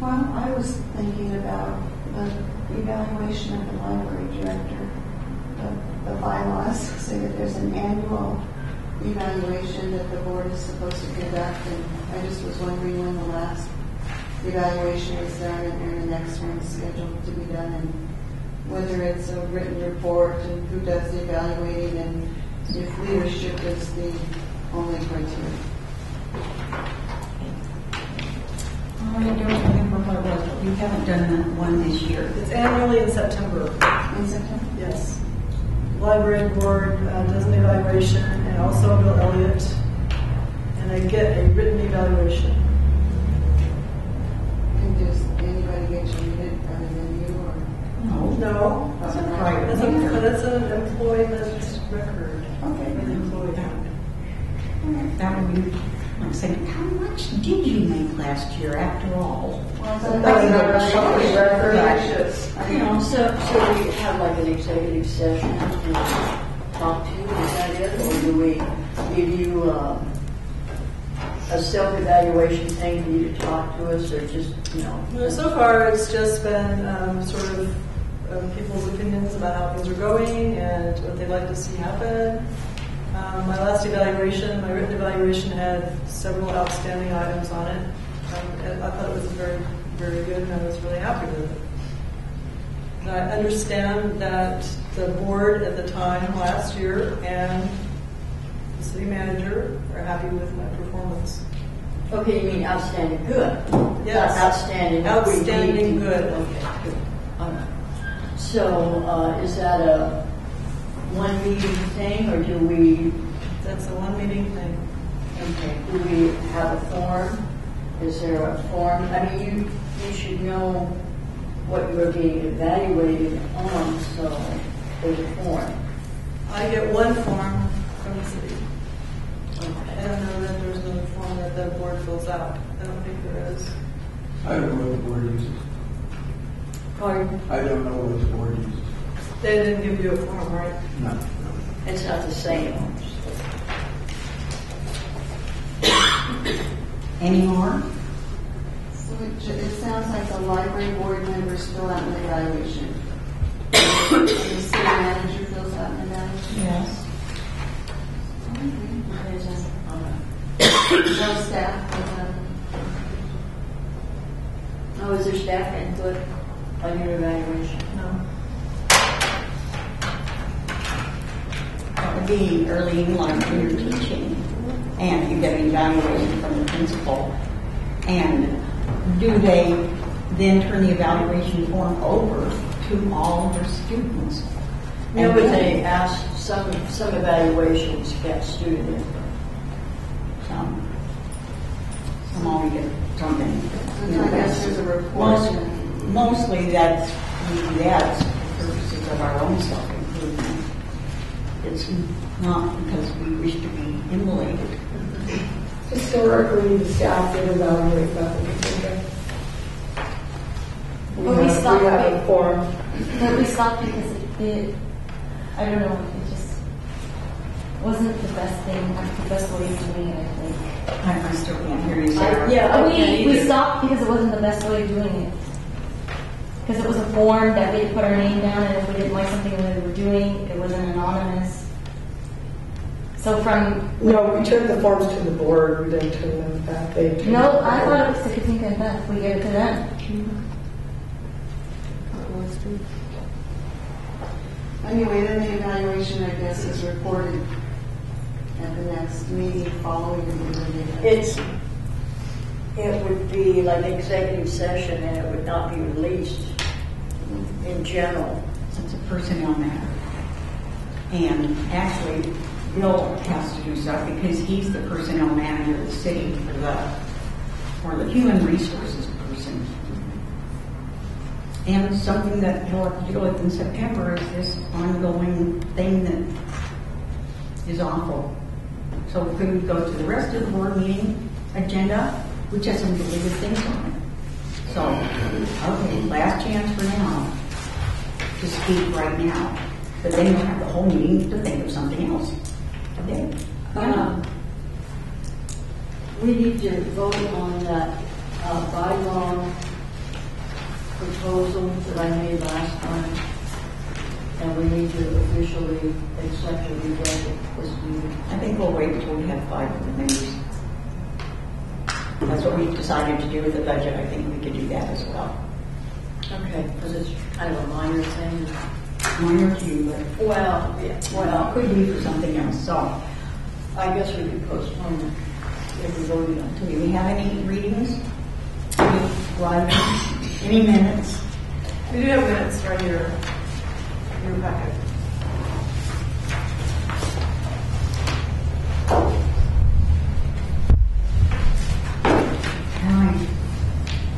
Well, I was thinking about the evaluation of the library director, the bylaws, say that there's an annual evaluation that the board is supposed to conduct, and I just was wondering when the last evaluation was done and the next one is scheduled to be done, and whether it's a written report and who does the evaluating, and if leadership is the only criteria. I don't remember what it was, but we haven't done that one this year. It's annually in September. In September? Yes. Library board does an evaluation, and also Bill Elliott, and I get a written evaluation. And does anybody get to read it other than you, or? No. That's a private. That's an employment record. Okay. An employee. That would be like saying, how much did you make last year after all? You know, so we have like an executive session and talk to you, is that it? Or do we give you a self-evaluation thing for you to talk to us, or just, you know? Well, so far, it's just been sort of people's opinions about how things are going and what they'd like to see happen. My last evaluation, my written evaluation, had several outstanding items on it. And I thought it was very, very good, and I was really happy with it. And I understand that the board at the time last year and the city manager are happy with my performance. Okay, you mean outstanding good? Yes. Outstanding. Outstanding good. Okay, good. All right. So, is that a one meeting thing, or do we? That's a one meeting thing. Okay. Do we have a form? Is there a form? I mean, you should know what you're being evaluated on, so there's a form. I get one form from the city. Okay. I don't know that there's another form that the board fills out. I don't think there is. I don't know what the board uses. Pardon? I don't know what the board uses. They didn't give you a form, right? No. It's not the same. Any more? So it sounds like the library board members fill out an evaluation. And the city manager fills out an evaluation? Yes. No staff fills out. Oh, is there staff input on your evaluation? No. That would be early in life when you're teaching, and you get an evaluation from the principal. And do they then turn the evaluation form over to all of their students? You know, but they ask, some evaluations get student input. Some only get something. I guess there's a report. Mostly that's for purposes of our own self-improvement. It's not because we wish to be immolated. Historically, the staff did evaluate that. But we stopped we have a form. But we stopped because it I don't know, it just wasn't the best thing, the best way of doing it, I think. I still can't hear you, Sarah. We stopped because it wasn't the best way of doing it. Because it was a form that we had to put our name down, and if we didn't like something that we were doing, it wasn't anonymous. So from... No, we turned the forms to the board. We didn't turn them back. No, I thought it was to Katinka and Beth. We gave it to them. Anyway, then the evaluation, I guess, is reported at the next meeting following the meeting. It would be like an executive session, and it would not be released in general. It's a personnel matter. And actually, Bill has to do stuff because he's the personnel manager of the city or the human resources person. And something that he'll have to deal with in September is this ongoing thing that is awful. So could we go to the rest of the board meeting agenda, which has some really good things on it. So, okay, last chance for now to speak right now. But then you'll have the whole meeting to think of something else. Okay? We need to vote on that bylaw proposal that I made last time, and we need to officially accept or reject it this meeting. I think we'll wait until we have 5 members. That's what we've decided to do with the budget. I think we could do that as well. Okay, because it's kind of a minor thing. Minor to you, but Well, yeah, could be for something else. So, I guess we could postpone it if we voted on it. do we have any readings? Any slides? Any minutes? We do have minutes right here in your packet.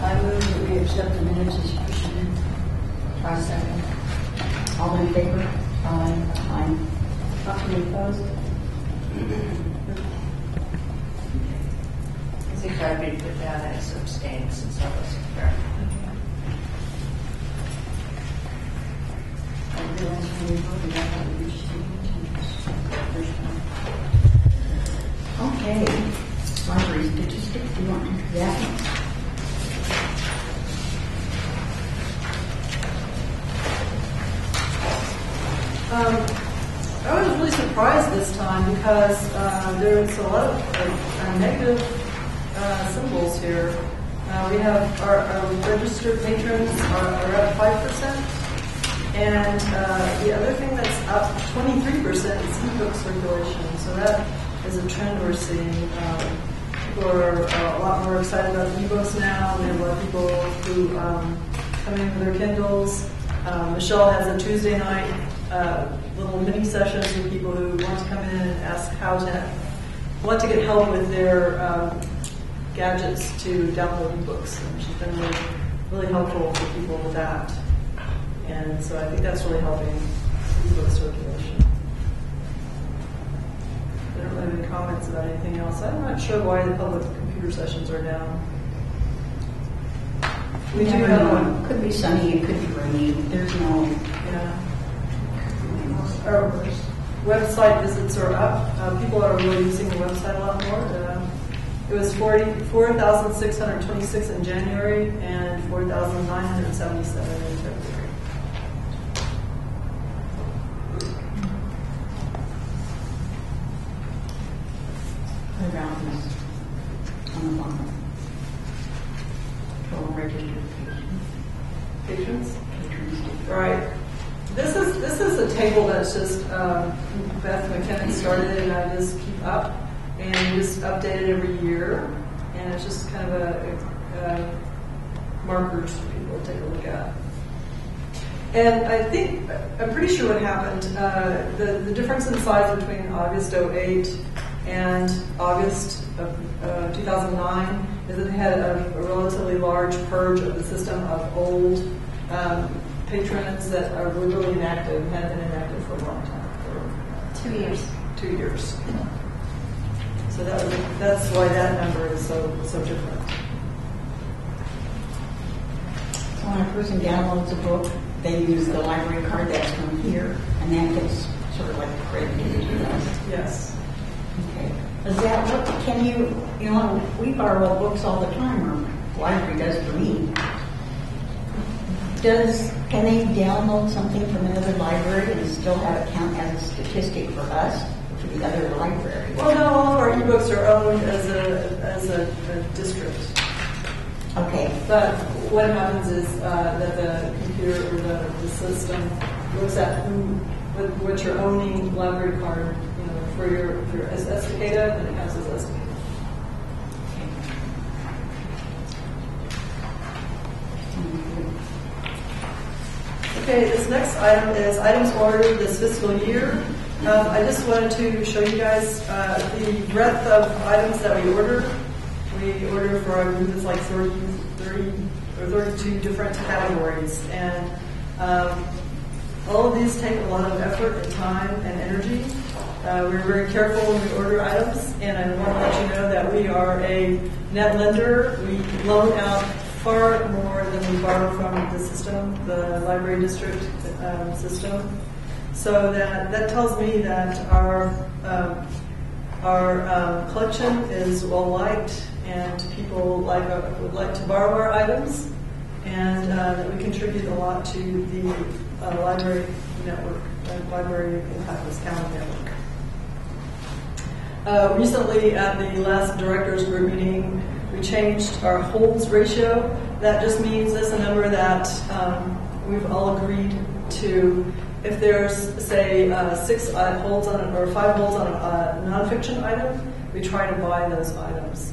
I move that we accept the minutes as presented. I second. All in favor? Aye. Aye. Any opposed? I think I'd be put down as abstaining since I wasn't there. Okay. Library statistics, do you want to do that? I was really surprised this time because there was a lot of negative symbols here. We have our registered patrons are up 5%, and the other thing that's up 23% is ebook circulation. So that is a trend we're seeing. People are a lot more excited about the ebooks now, and we have a lot of people who come in with their Kindles. Michelle has a Tuesday night little mini sessions with people who want to come in and ask want to get help with their gadgets to download ebooks. And she's been really helpful for people with that. And so I think that's really helping ebook circulation. I don't have any comments about anything else. I'm not sure why the public computer sessions are down. We do have one. It could be sunny, it could be rainy. There's no. Yeah. Our website visits are up. People are really using the website a lot more. It was 4,626 in January and 4,977 in February. Around this on the bottom. Total registered Patrons? patrons. Right. This is a table that's just Beth McKinnon started, and I just keep up and just update it every year. And it's just kind of a markers for people to take a look at. And I'm pretty sure what happened, the difference in size between August 08 and August of 2009 is that they had a relatively large purge of the system of old patrons that are really inactive, had been inactive for a long time. 2 years. 2 years. So that's why that number is so different. So when a person downloads a book, they use the library card that's from here, and that gets sort of like credited to us. Yes. Okay. Is that what, can you we borrow books all the time, or the library does for me. Can they download something from another library and still have it count as a statistic for us, for the other library? Well, no, all of our ebooks are owned as a district. Okay. But what happens is that the computer or the system looks at what your owning library card, for your Estacada, then it counts as Estacada. Okay, this next item is items ordered this fiscal year. I just wanted to show you guys the breadth of items that we order. We order for, I believe it's like 30 or 32 different categories. And all of these take a lot of effort and time and energy. We're very careful when we order items, and I want to let you know that we are a net lender. We loan out far more than we borrow from the system, the library district system. So that tells me that our collection is well liked, and people would like to borrow our items, and that we contribute a lot to the library network, library in Clackamas County network. Recently, at the last directors group meeting, we changed our holds ratio. That just means that's a number that we've all agreed to. If there's, say, 6 holds on it or 5 holds on a nonfiction item, we try to buy those items.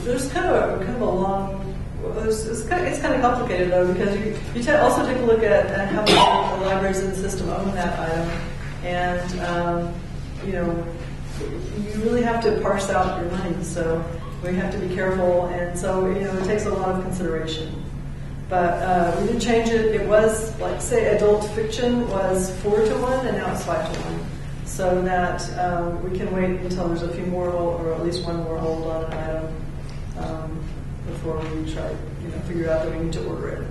There's kind of a long. It's kind of complicated though, because you also take a look at how many the libraries in the system own that item, and you really have to parse out your money. So we have to be careful, and so it takes a lot of consideration. But we did change it. It was like, say, adult fiction was 4-to-1, and now it's 5-to-1, so that we can wait until there's a few more, or at least one more hold on an item before we try, figure out that we need to order it.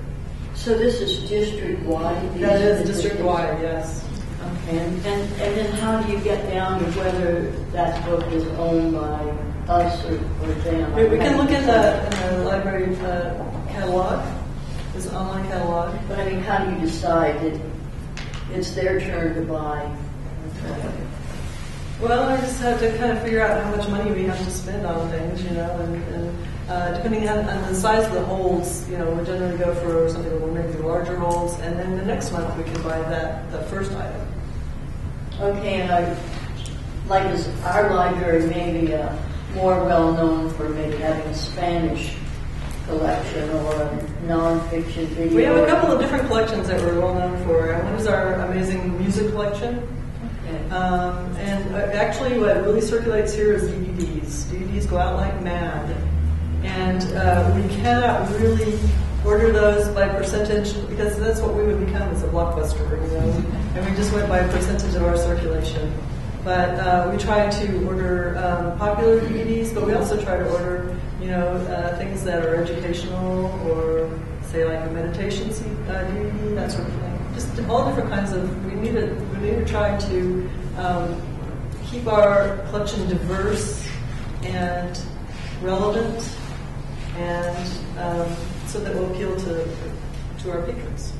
So this is district-wide? That is district-wide, yes. Okay, and then how do you get down to whether that book is owned by us or them? We can look in the library catalog. It's an online catalog. But I mean, how do you decide that it's their turn to buy? Well, I just have to kind of figure out how much money we have to spend on things, and depending on the size of the holds, we generally go for something with maybe larger holds, and then the next month we can buy the first item. Okay, and our library may be more well known for maybe having a Spanish collection or a non-fiction video. We have a couple of different collections that we're well known for. One is our amazing music collection. Okay. And actually what really circulates here is DVDs. DVDs go out like mad. And we cannot really order those by percentage, because that's what we would become as a Blockbuster, and we just went by percentage of our circulation. But we try to order popular DVDs, but we also try to order, things that are educational, or say like a meditation DVD, that sort of thing. Just all different kinds of. We need to try to keep our collection diverse and relevant, and so that will appeal to our patrons.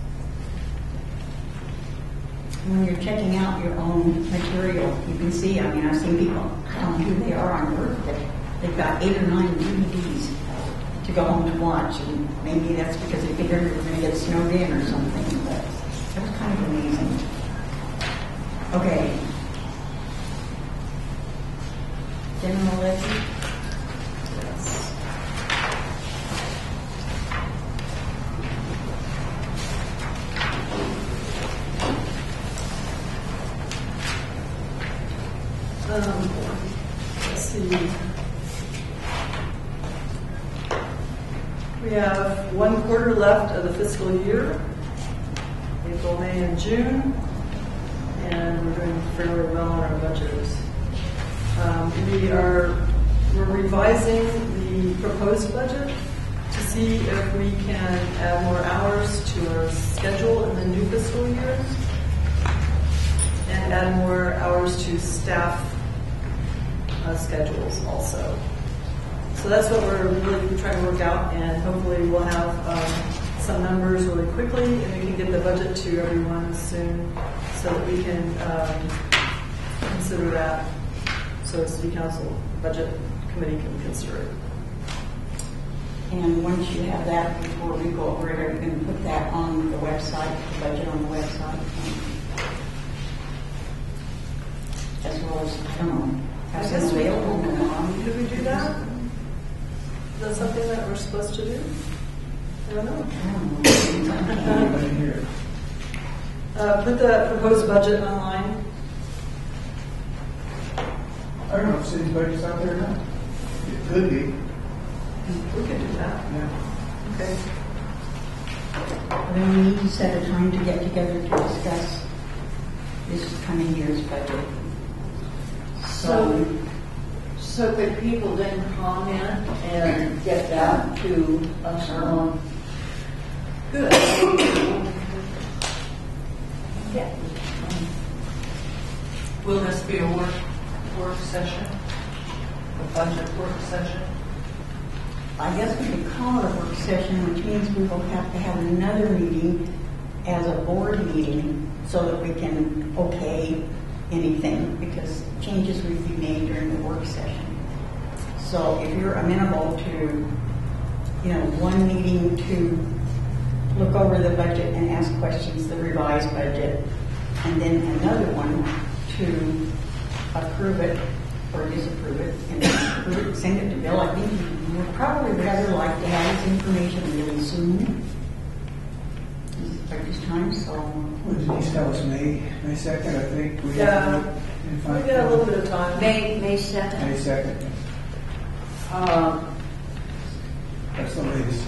When you're checking out your own material, you can see, I've seen people tell me who they are on Earth, that they've got 8 or 9 DVDs to go home to watch, and maybe that's because they figured they were going to get snowed in or something, but that was kind of amazing. Okay. General Levy? Yes. Let's see. We have 1 quarter left of the fiscal year, April, May, and June, and we're doing fairly well on our budgets. We're revising the proposed budget to see if we can add more hours to our schedule in the new fiscal year, and add more hours to staff schedules also. So that's what we're really trying to work out, and hopefully we'll have some numbers really quickly, and we can get the budget to everyone soon, so that we can consider that, so the City Council Budget Committee can consider it. And once you have that, before we go over it, are you going to put that on the website, the budget on the website? As well as, I don't know, have some available? Did we do that? Is that something that we're supposed to do? I don't know. Put the proposed budget online, I don't know if city's budget's out there or not. It could be. We could do that. Yeah. Okay. Then we need to set a time to get together to discuss this coming year's budget. So could people then comment and get back to us on? Good. Yeah. Will this be a work session? A budget work session? I guess we could call it a work session, which means we will have to have another meeting as a board meeting so that we can okay anything, because changes would be made during the work session. So if you're amenable to, one meeting to look over the budget and ask questions, the revised budget, and then another one to approve it or disapprove it, and approve it and send it to Bill. I think you would probably rather like to have this information really soon. At this time, so. What did he tell us, May 2nd, I think? We Yeah. have We got a little bit of time. May 2nd. May 2nd. That's the latest.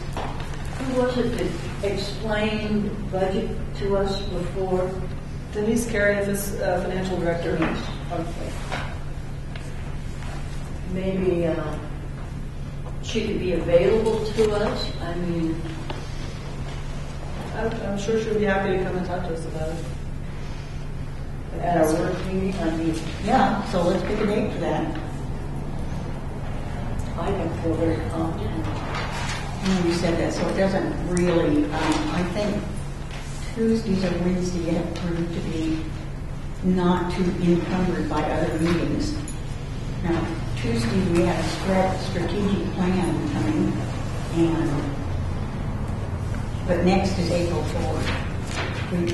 Who was it that explained budget to us before? Denise Carey is financial director. Okay. Maybe she could be available to us. I mean, I'm sure she'll be happy to come and talk to us about it. at our work meeting, I mean, Yeah, so let's pick a date for that. I don't feel very confident. You said that, so it doesn't really, I think Tuesdays or Wednesdays have proved to be not too encumbered by other meetings. Now, Tuesday we have a strategic plan coming, but next is April 4th.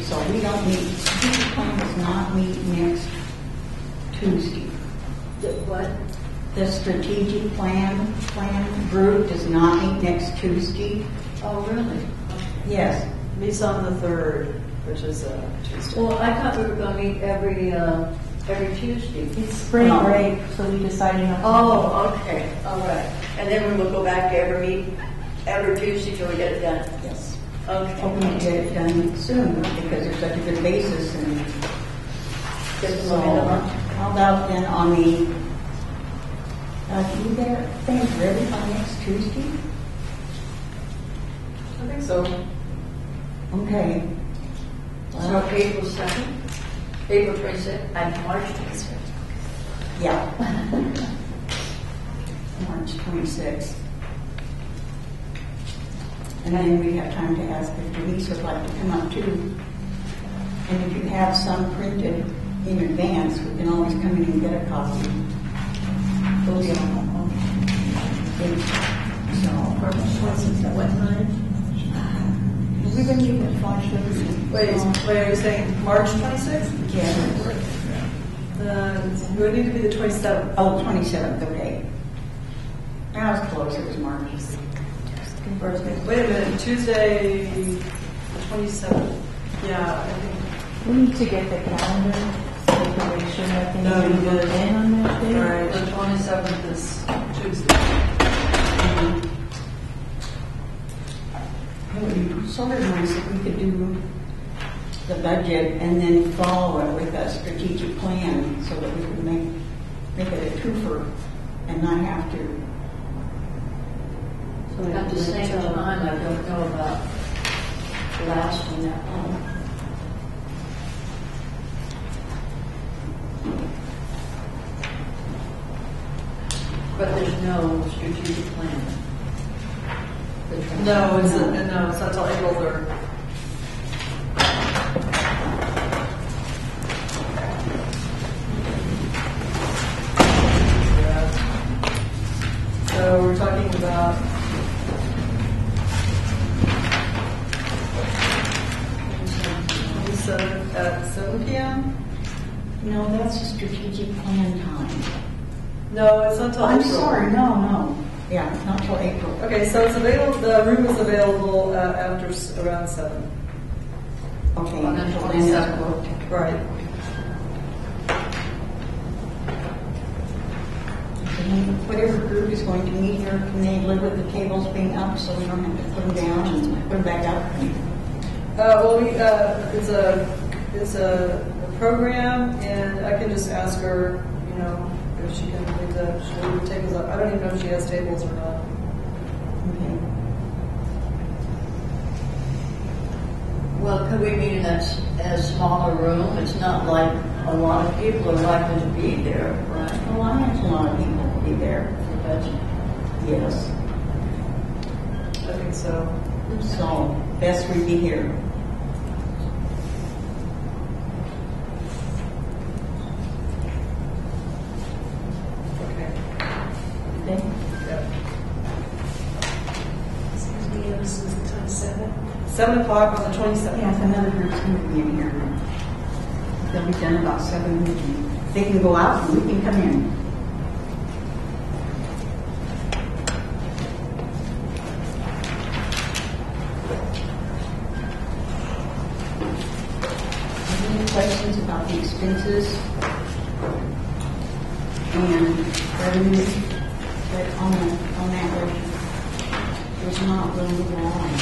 So we don't meet, strategic plan does not meet next Tuesday. What? The strategic plan group does not meet next Tuesday. Oh, really? Yes. Meets on the 3rd, which is Tuesday. Well, I thought we were going to meet every Tuesday. It's spring break, so we decided not to. Oh, okay, all right. And then we will go back to every Tuesday till we get it done. Yes. Okay. Hoping to get it done soon because there's such a good basis and Get so how about then on the, can you get things ready by next Tuesday? I think so. Okay. So April 2nd, April 26th, and March 26th. Yeah. March 26th. And then we have time to ask if Denise would like to come up too. And if you have some printed in advance, we can always come in and get a copy. Those are so, at what time? We're going to give it 5:30. Wait, are you saying March 26th? Yeah. It would need to be the 27th. Oh, 27th, okay. I was close, it was March. Wait a minute, Tuesday, the 27th. Yeah, I think. We need to get the calendar so we can make sure nothing No, even you goes did. in on that day. Right. The 27th is Tuesday. It would be sort of nice if we could do the budget and then follow it with a strategic plan so that we could make it a twofer and not have to. At the same time, I don't know about lasting that long. But there's no strategic plan. No, it's not until April 3rd. So we're talking about at 7 p.m. No, that's a strategic plan time. No, it's not until I'm April. sorry, no. Yeah, it's not till April. Okay, so it's available. The room is available after around 7. Okay, On the until then 27th. it's booked. Right. whatever group is going to meet here, can they live with the tables being up so we don't have to put them down and put them back up? Well, it's a program, and I can just ask her, if she can leave the tables up. I don't even know if she has tables or not. Well, could we meet in a smaller room? It's not like a lot of people are likely to be there, right? Well, I have a lot of people to be there, but yes. I think so. So, best we be here. Okay. Okay? Yep. Excuse me, this is the 27th. 7 o'clock on the 27th. Yes, another group's going to be in here. They'll be done about 7. They can go out and we can come in. Any questions about the expenses and revenue? But on that way, there's not really a line.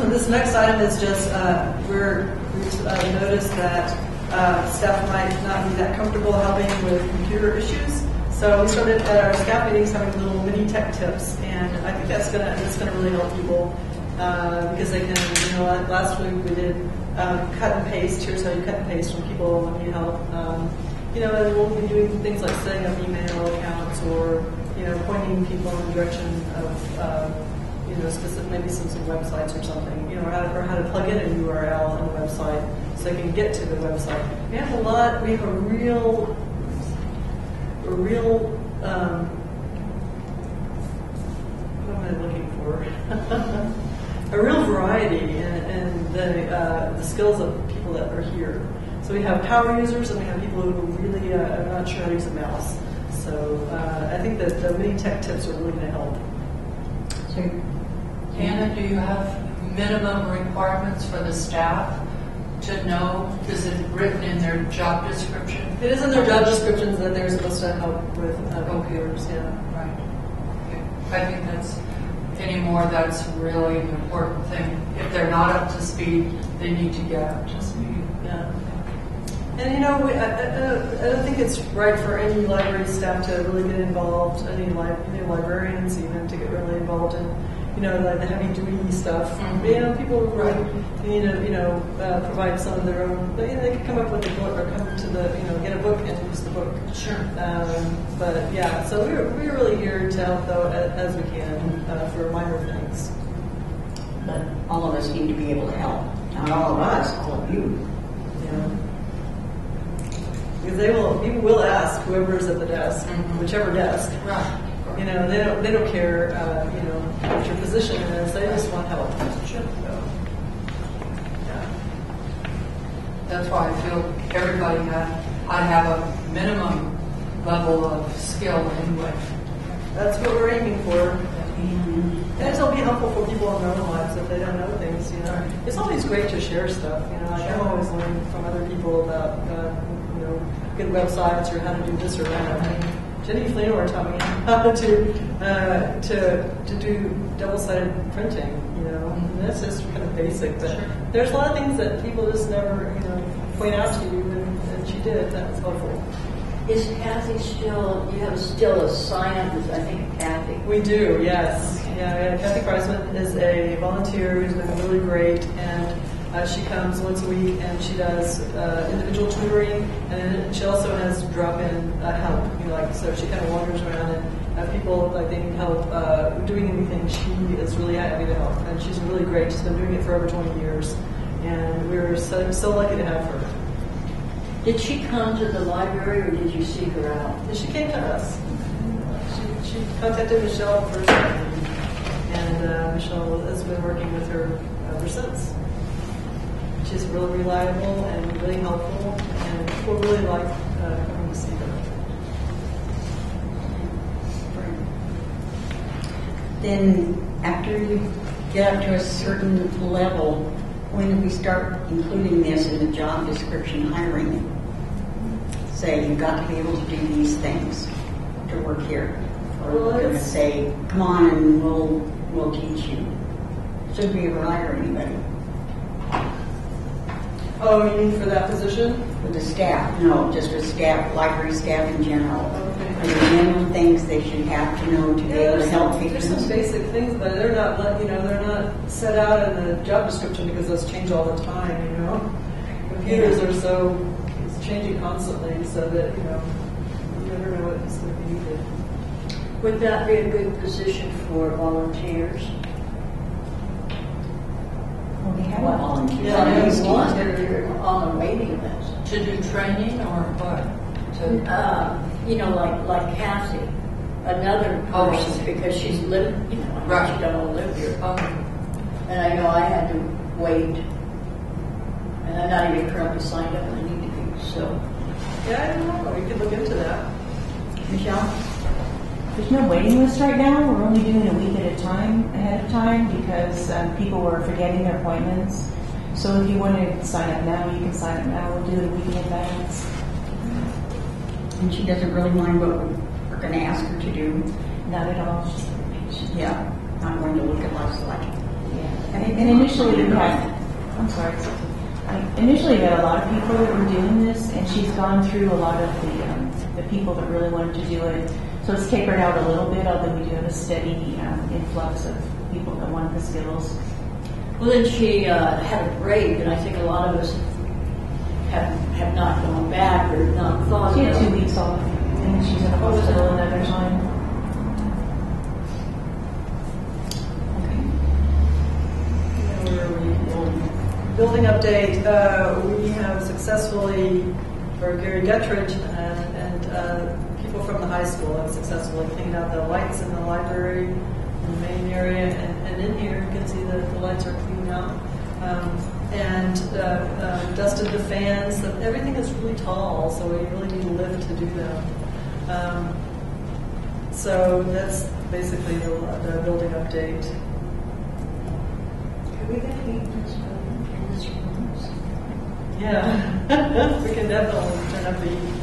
This next item is just, we've noticed that staff might not be that comfortable helping with computer issues. So we started at our staff meetings having little mini tech tips, and I think that's gonna really help people because they can, last week we did cut and paste. Here's how you cut and paste when people need help. And we'll be doing things like setting up email accounts or pointing people in the direction of specific, maybe some websites or something, or how to plug in a URL in the website so they can get to the website. We have a real, what am I looking for? A real variety in the skills of people that are here. So we have power users and we have people who really are not sure how to use a mouse. So I think that the mini tech tips are really going to help. Anna, do you have minimum requirements for the staff to know? Is it written in their job description? It is in their job descriptions that they're supposed to help with computers, yeah. Right. Okay. I think that's really an important thing. If they're not up to speed, they need to get up to speed. Yeah. And I don't think it's right for any library staff to really get involved, any librarians even, to get really involved in the heavy duty stuff. Mm-hmm. People really need to, provide some of their own. They can come up with a book or come to get a book and use the book. Sure. But yeah, so we're really here to help though as we can for minor things. But all of us need to be able to help. Not all of us, all of you. Yeah. Because people will ask whoever's at the desk, whichever desk. Right. They don't care, what your position is. They just want help. Sure. So, yeah. That's why I feel everybody ought to have a minimum level of skill anyway. That's what we're aiming for. And it'll be helpful for people in their own lives if they don't know things. It's always great to share stuff. I'm always learning from other people about good websites or how to do this or that. Jenny Fleenor taught me how to do double-sided printing. And that's just kind of basic. But there's a lot of things that people just never point out to you, and she did. That was helpful. Is Kathy still? You have still a sign-up? I think Kathy. We do, yes. Yeah, Kathy Kreisman is a volunteer who's been really great, and she comes once a week and she does individual tutoring, and then she also has drop-in help. So she kind of wanders around and people like they need help doing anything. She is really happy to help, and she's really great. She's been doing it for over 20 years, and we're so lucky to have her. Did she come to the library or did you seek her out? She came to us. She contacted Michelle first, and Michelle has been working with her ever since. She's really reliable and really helpful, and people really like coming to see her. Then, after you get up to a certain level, when do we start including this in the job description hiring? Say, you've got to be able to do these things to work here. Or we're going to say, come on and we'll teach you. Should we ever hire anybody? Oh, you mean for that position? For the staff? No, just for staff, library staff in general. Okay. Are there minimum things they should have to know to be able to help There's patrons? some basic things, but they're not, they're not set out in the job description because those change all the time, you know? Computers are so, it's changing constantly so that, you never know what's going to be needed. Would that be a good position for volunteers? Well, we have volunteers. Yeah, there's one that are on the waiting list. To do training or what? Like Cassie, another person, because she's lived, she don't live here. And I know I had to wait, and I'm not even currently signed up, and I need to be, so. Yeah, I don't know, we could look into that. Michelle? There's no waiting list right now. We're only doing a week at a time, ahead of time, because people were forgetting their appointments. So if you want to sign up now, you can sign up now. We'll do it a week in advance. And she doesn't really mind what we're going to ask her to do. Not at all. She's very patient. Yeah, not going to look at us like. Yeah. And initially we had, initially we had a lot of people that were doing this, and she's gone through a lot of the people that really wanted to do it. So it's tapered out a little bit, although we do have a steady influx of people that want the skills. Well, then she had a break, and I think a lot of us have not gone back or not thought She had about 2 weeks off, and she's in a hospital another time. Building update, we have successfully, for Gary Gettridge and people from the high school have successfully cleaned out the lights in the library in the main area, and in here you can see that the lights are cleaned out. Dusted the fans. Everything is really tall, so we really need a lift to do them. So that's basically the building update. Could we get heat in this room? Yeah, we can definitely turn up the heat.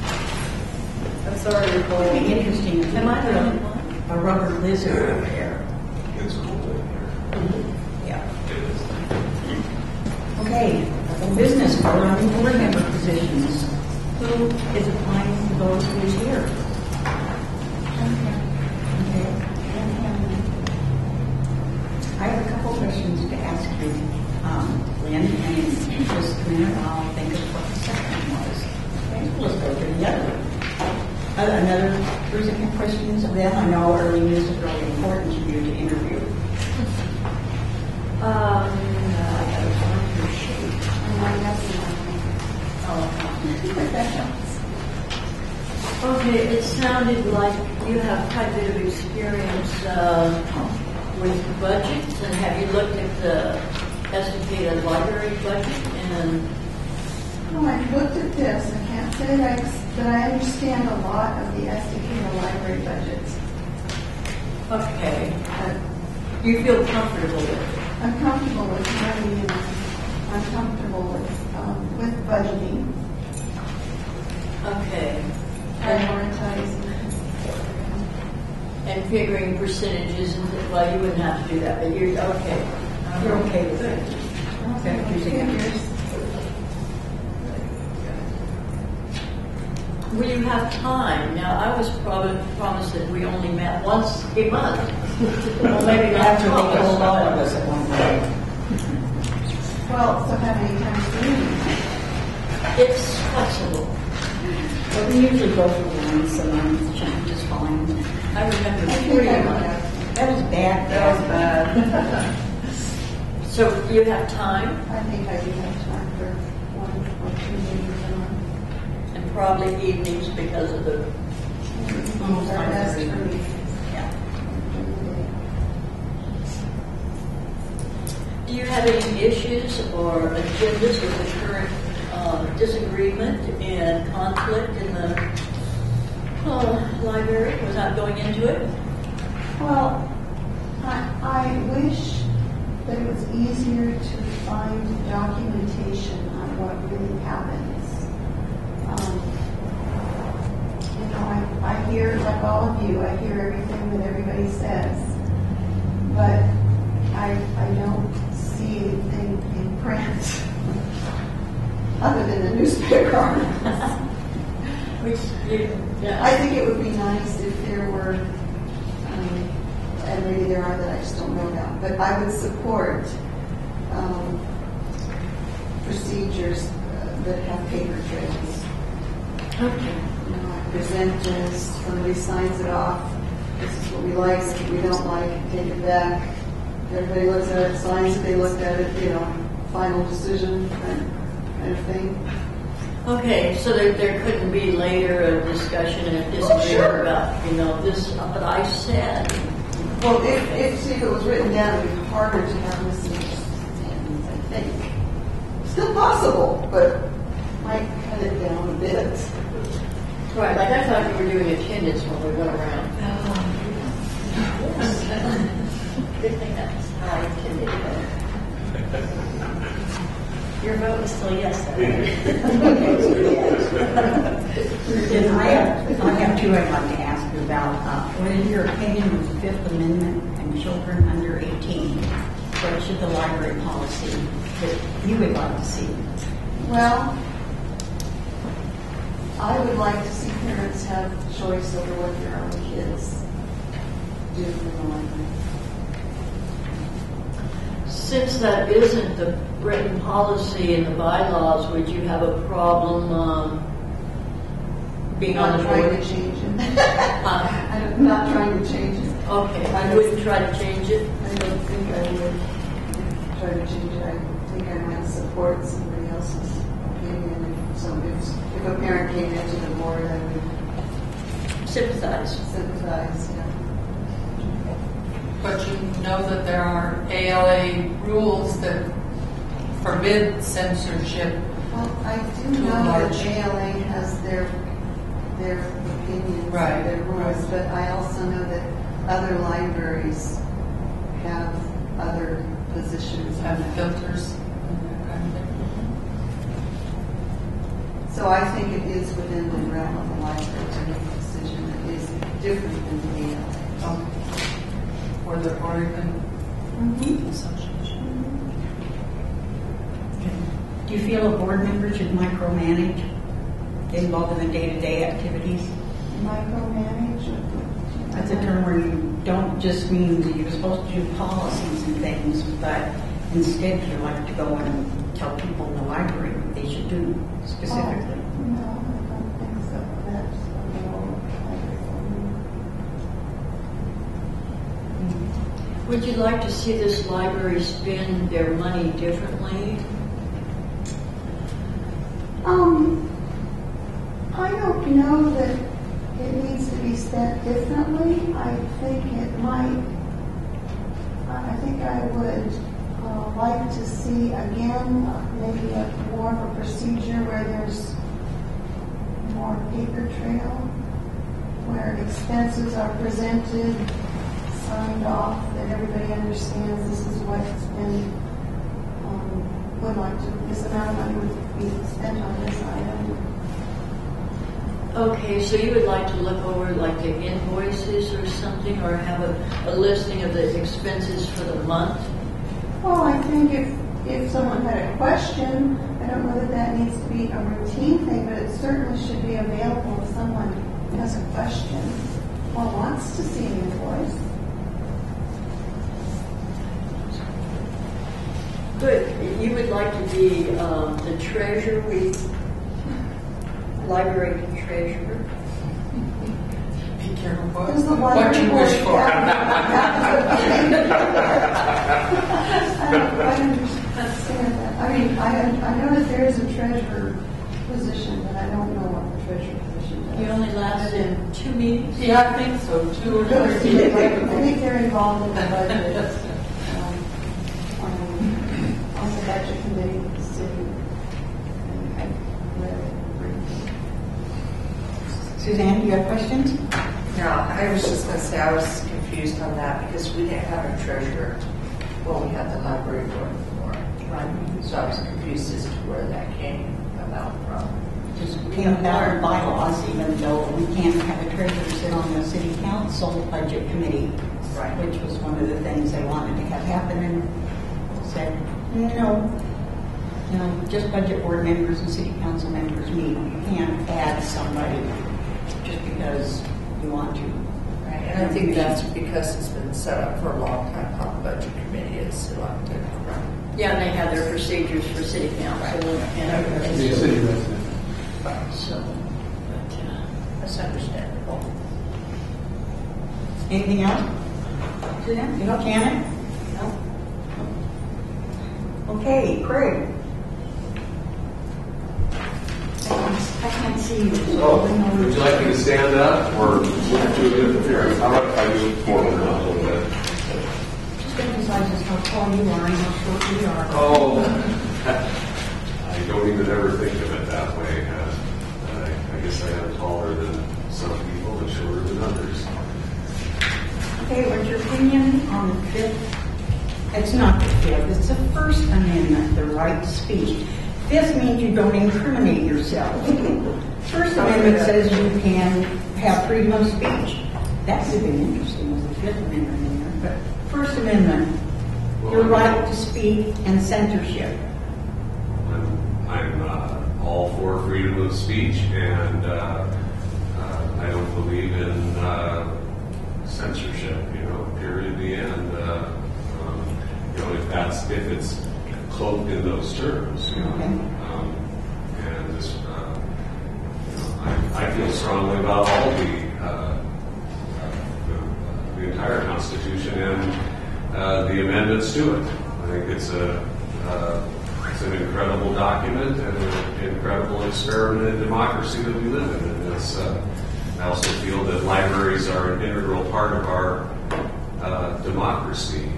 I'm sorry, Nicole. It would be interesting if Am I the only one? a rubber lizard up there. It's cool in here. Yeah. Okay, business board member positions. Who is applying for those who is here? Okay. I have a couple questions to ask you, Lynn, and just a minute I'll think of what the second was. Okay, let's go to the other one. Another person have questions of them? I know early news is really important to you to interview. I got a wonder sheet. Okay, it sounded like you have quite a bit of experience with budgets, and have you looked at the estimated library budget? And Well, I've looked at this. I can't say that I understand a lot of the SDK library budgets. okay, you feel comfortable with it? I'm comfortable with money and I'm comfortable with budgeting, Okay, prioritizing. and figuring percentages, and well, you wouldn't have to do that, but you're okay. You're okay with it? Okay. Figures. Will you have time? Now, I was promised that we only met once a month. Well, maybe not After they twice. told all of us at one time. Well, so how many times do you meet? It's flexible. Well, we usually go for once a month, which is fine. I remember I think three I a would month. have. That was bad. That was bad. So you have time, I think I do have time for 1 or 2 meetings a month. and probably evenings because of the Those are best for me. yeah. Do you have any issues or agendas with the current disagreement and conflict in the library without going into it? Well, I wish it was easier to find documentation on what really happens. You know, I hear, like all of you, I hear everything that everybody says, but I don't see anything in print other than the newspaper articles. Which, yeah. I think it would be nice if there were, and maybe there are that I just don't know about, but I would support procedures that have paper trails. Okay. You know, I present this, somebody signs it off, this is what we like, this is what we don't like, take it back. Everybody looks at it, signs it, they looked at it, you know, final decision kind of thing. Okay, so there couldn't be later a discussion and a disagreement about, you know, this, but I said. Well, if it was written down, it would be harder to have misunderstandings, I think. Still possible, but might cut it down a bit. Right, like I thought you were doing attendance when we went around. Good thing that's how I attended it. Your vote is still yes, I have two I'd like to ask you about. What is your opinion of the Fifth Amendment and children under 18? What should the library policy that you would like to see? Well, I would like to see parents have choice over what their own kids do in the library. Since that isn't the written policy in the bylaws, would you have a problem being on the board? Not trying to change it. I'm not trying to change it. Okay, I wouldn't try to change it. I don't think I would try to change it. I think I might support somebody else's opinion. If a parent came into the board, I would sympathize. Yeah. But you know that there are ALA rules that forbid censorship. Well, I do Too know large. that ALA has their opinions Right, and their rules, right. but I also know that other libraries have other positions. Have filters. So I think it is within the realm of the library to make a decision that is different than the ALA. Or the Oregon Association. Do you feel a board member should micromanage, get involved in the day-to-day activities? Micromanage? That's a term where you don't just mean that you're supposed to do policies and things, but instead you like to go and tell people in the library what they should do specifically. No, I don't think so. That's a little Would you like to see this library spend their money differently? I don't know that it needs to be spent differently. I think it might, I think I would like to see again, maybe more of a procedure where there's more paper trail, where expenses are presented, signed off, that everybody understands this is what's been, would like to, this amount of money would be spent on this item. Okay, so you would like to look over like the invoices or something, or have a listing of the expenses for the month? Well, I think if someone had a question, I don't know that that needs to be a routine thing, but it certainly should be available if someone has a question or wants to see an invoice. Good. You would like to be the treasurer, library treasurer? Be careful what What you wish for. I understand that. I mean, I know that there is a treasurer position, but I don't know what the treasurer position does. You only lasted 2 meetings? Yeah, I think so, 2 or 3. I think they're involved in the budget. On the budget committee of the city. Suzanne, do you have questions? No, I was just going to say I was confused on that because we didn't have a treasurer when we had the library library going for. So I was confused as to where that came about from. Just came about our bylaws, even though we can't have a treasurer sit on the city council budget committee, which was one of the things they wanted to have happen, and said, no, just budget board members and city council members meet. You can't add somebody just because you want to. Right, and I think that's because it's been set up for a long time how the budget committee is selected. Yeah, and they have their procedures for city council and everything. Be a city resident. So, but, That's understandable. Anything else? Janet? No. Okay, Craig. I can't see you. Oh, would you like me to stand up or do it interference? How about if I move forward a little bit? Just emphasize just how tall you are and how short we are. Oh, I don't even ever think of it that way. I guess I am taller than some people and shorter than others. Okay, what's your opinion on the fifth? It's not the fifth, it's the First Amendment, the right to speech. Fifth means you don't incriminate yourself. First Amendment says you can have freedom of speech. That would have been interesting with the Fifth Amendment in there. But First Amendment, your right to speak and censorship. I'm all for freedom of speech, and I don't believe in censorship. Period. The end. If it's cloaked in those terms, and this, I feel strongly about all the entire Constitution and the amendments to it. I think it's an incredible document and an incredible experiment in democracy that we live in. And I also feel that libraries are an integral part of our democracy.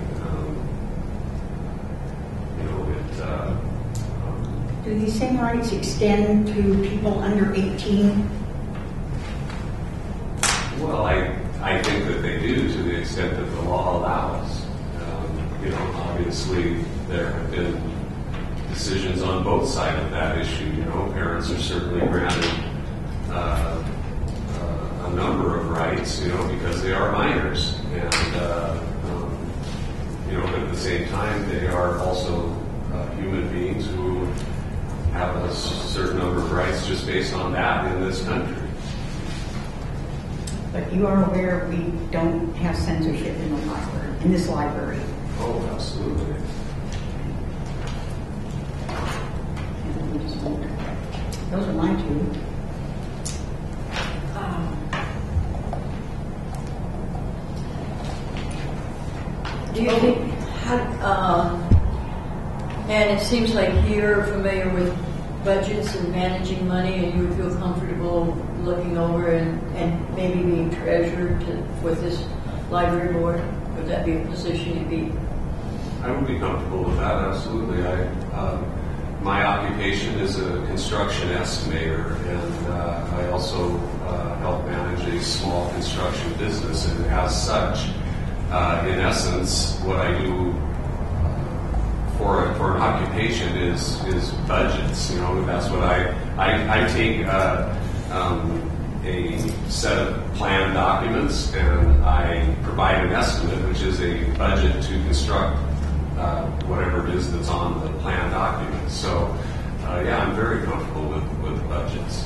Do these same rights extend to people under 18? Well, I think that they do to the extent that the law allows. Obviously there have been decisions on both sides of that issue. Parents are certainly granted a number of rights, because they are minors, and but at the same time they are also human beings who have a certain number of rights just based on that in this country. But you are aware we don't have censorship in the library, in this library. Oh, absolutely. Those are my two. do you think, and it seems like you're familiar with budgets and managing money, and you would feel comfortable looking over and maybe being treasurer with this library board? Would that be a position you'd be? I would be comfortable with that, absolutely. My occupation is a construction estimator, and I also help manage a small construction business. And as such, in essence, what I do for an occupation is budgets. That's what I take a set of plan documents, and I provide an estimate, which is a budget to construct whatever it is that's on the plan document. So, yeah, I'm very comfortable with budgets.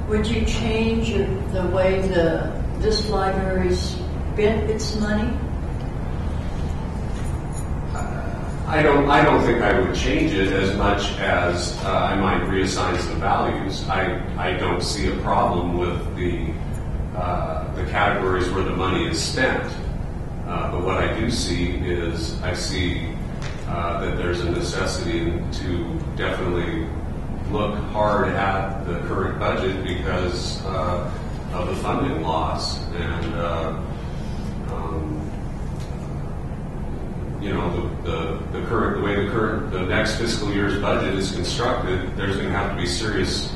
Would you change the way this library spent its money? I don't think I would change it as much as I might reassign some values. I don't see a problem with the categories where the money is spent. But what I do see is I see that there's a necessity to definitely look hard at the current budget because of the funding loss. And the next fiscal year's budget is constructed, there's going to have to be serious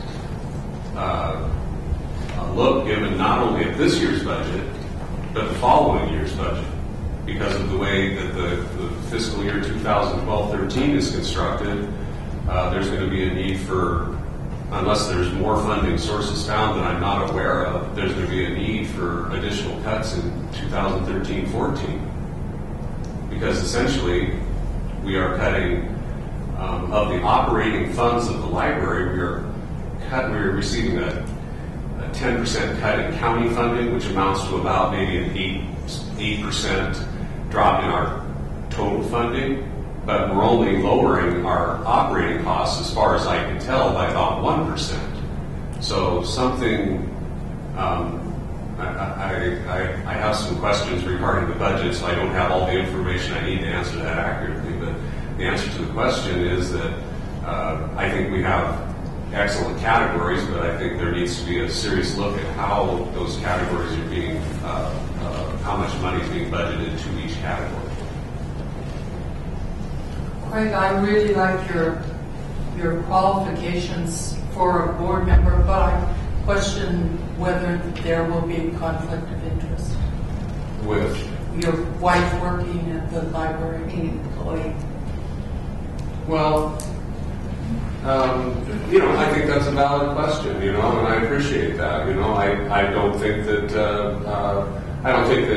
look given not only at this year's budget, but the following year's budget. because of the way that the fiscal year 2012-13 is constructed, there's going to be a need for, unless there's more funding sources found that I'm not aware of, there's going to be a need for additional cuts in 2013-14. Because essentially, we are cutting of the operating funds of the library. We are receiving a 10% cut in county funding, which amounts to about maybe an 8% drop in our total funding. But we're only lowering our operating costs, as far as I can tell, by about 1%. So something. I have some questions regarding the budget, so I don't have all the information I need to answer that accurately. But the answer to the question is that I think we have excellent categories, but I think there needs to be a serious look at how those categories are being, how much money is being budgeted to each category. Craig, I really like your qualifications for a board member, but I question whether there will be a conflict of interest with your wife working at the library, being an employee. Well, I think that's a valid question, and I appreciate that. I don't think that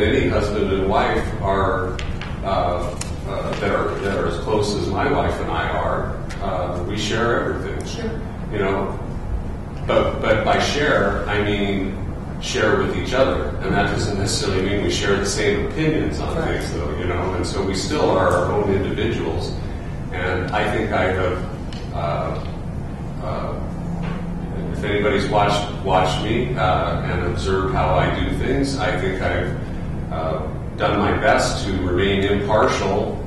any husband and wife are that are as close as my wife and I are. We share everything. Sure. But by share, I mean share with each other, and that doesn't necessarily mean we share the same opinions on things, though. And so we still are our own individuals. And I think I have. If anybody's watched me and observed how I do things, I think I've done my best to remain impartial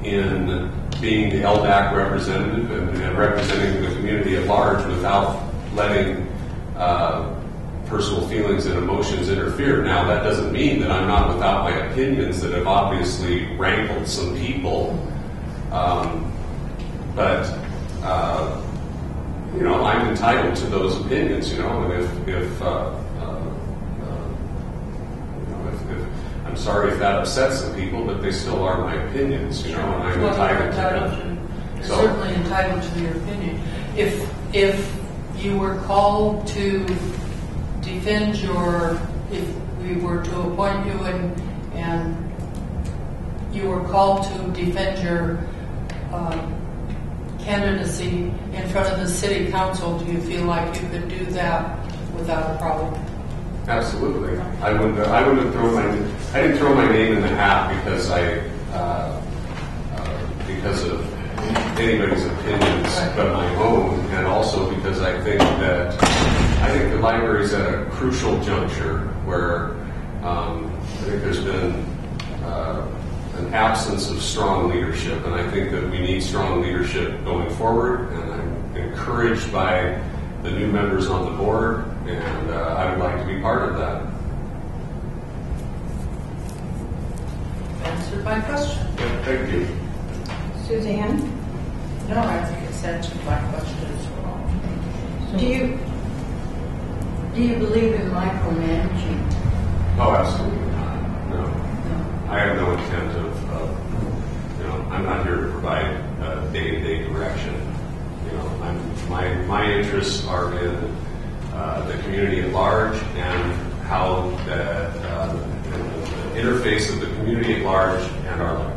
in being the LDAC representative and representing the community at large without letting personal feelings and emotions interfere. Now, that doesn't mean that I'm not without my opinions that have obviously rankled some people. But I'm entitled to those opinions, and if I'm sorry if that upsets some people, but they still are my opinions, and I'm entitled to them. You're certainly entitled to your opinion. If you were called to defend if we were to appoint you and you were called to defend your candidacy in front of the city council, do you feel like you could do that without a problem? Absolutely. I didn't throw my name in the hat because of anybody's opinions but my own, and also because I think the library is at a crucial juncture where I think there's been an absence of strong leadership, and I think that we need strong leadership going forward, and I'm encouraged by the new members on the board, and I would like to be part of that. Answered my question. Yeah, thank you. Suzanne? No, I think it's answered my question as well. Do you believe in micromanaging? Oh, absolutely not. No. I have no intent of I'm not here to provide day-to-day direction. My interests are in the community at large and how the interface of the community at large and our library.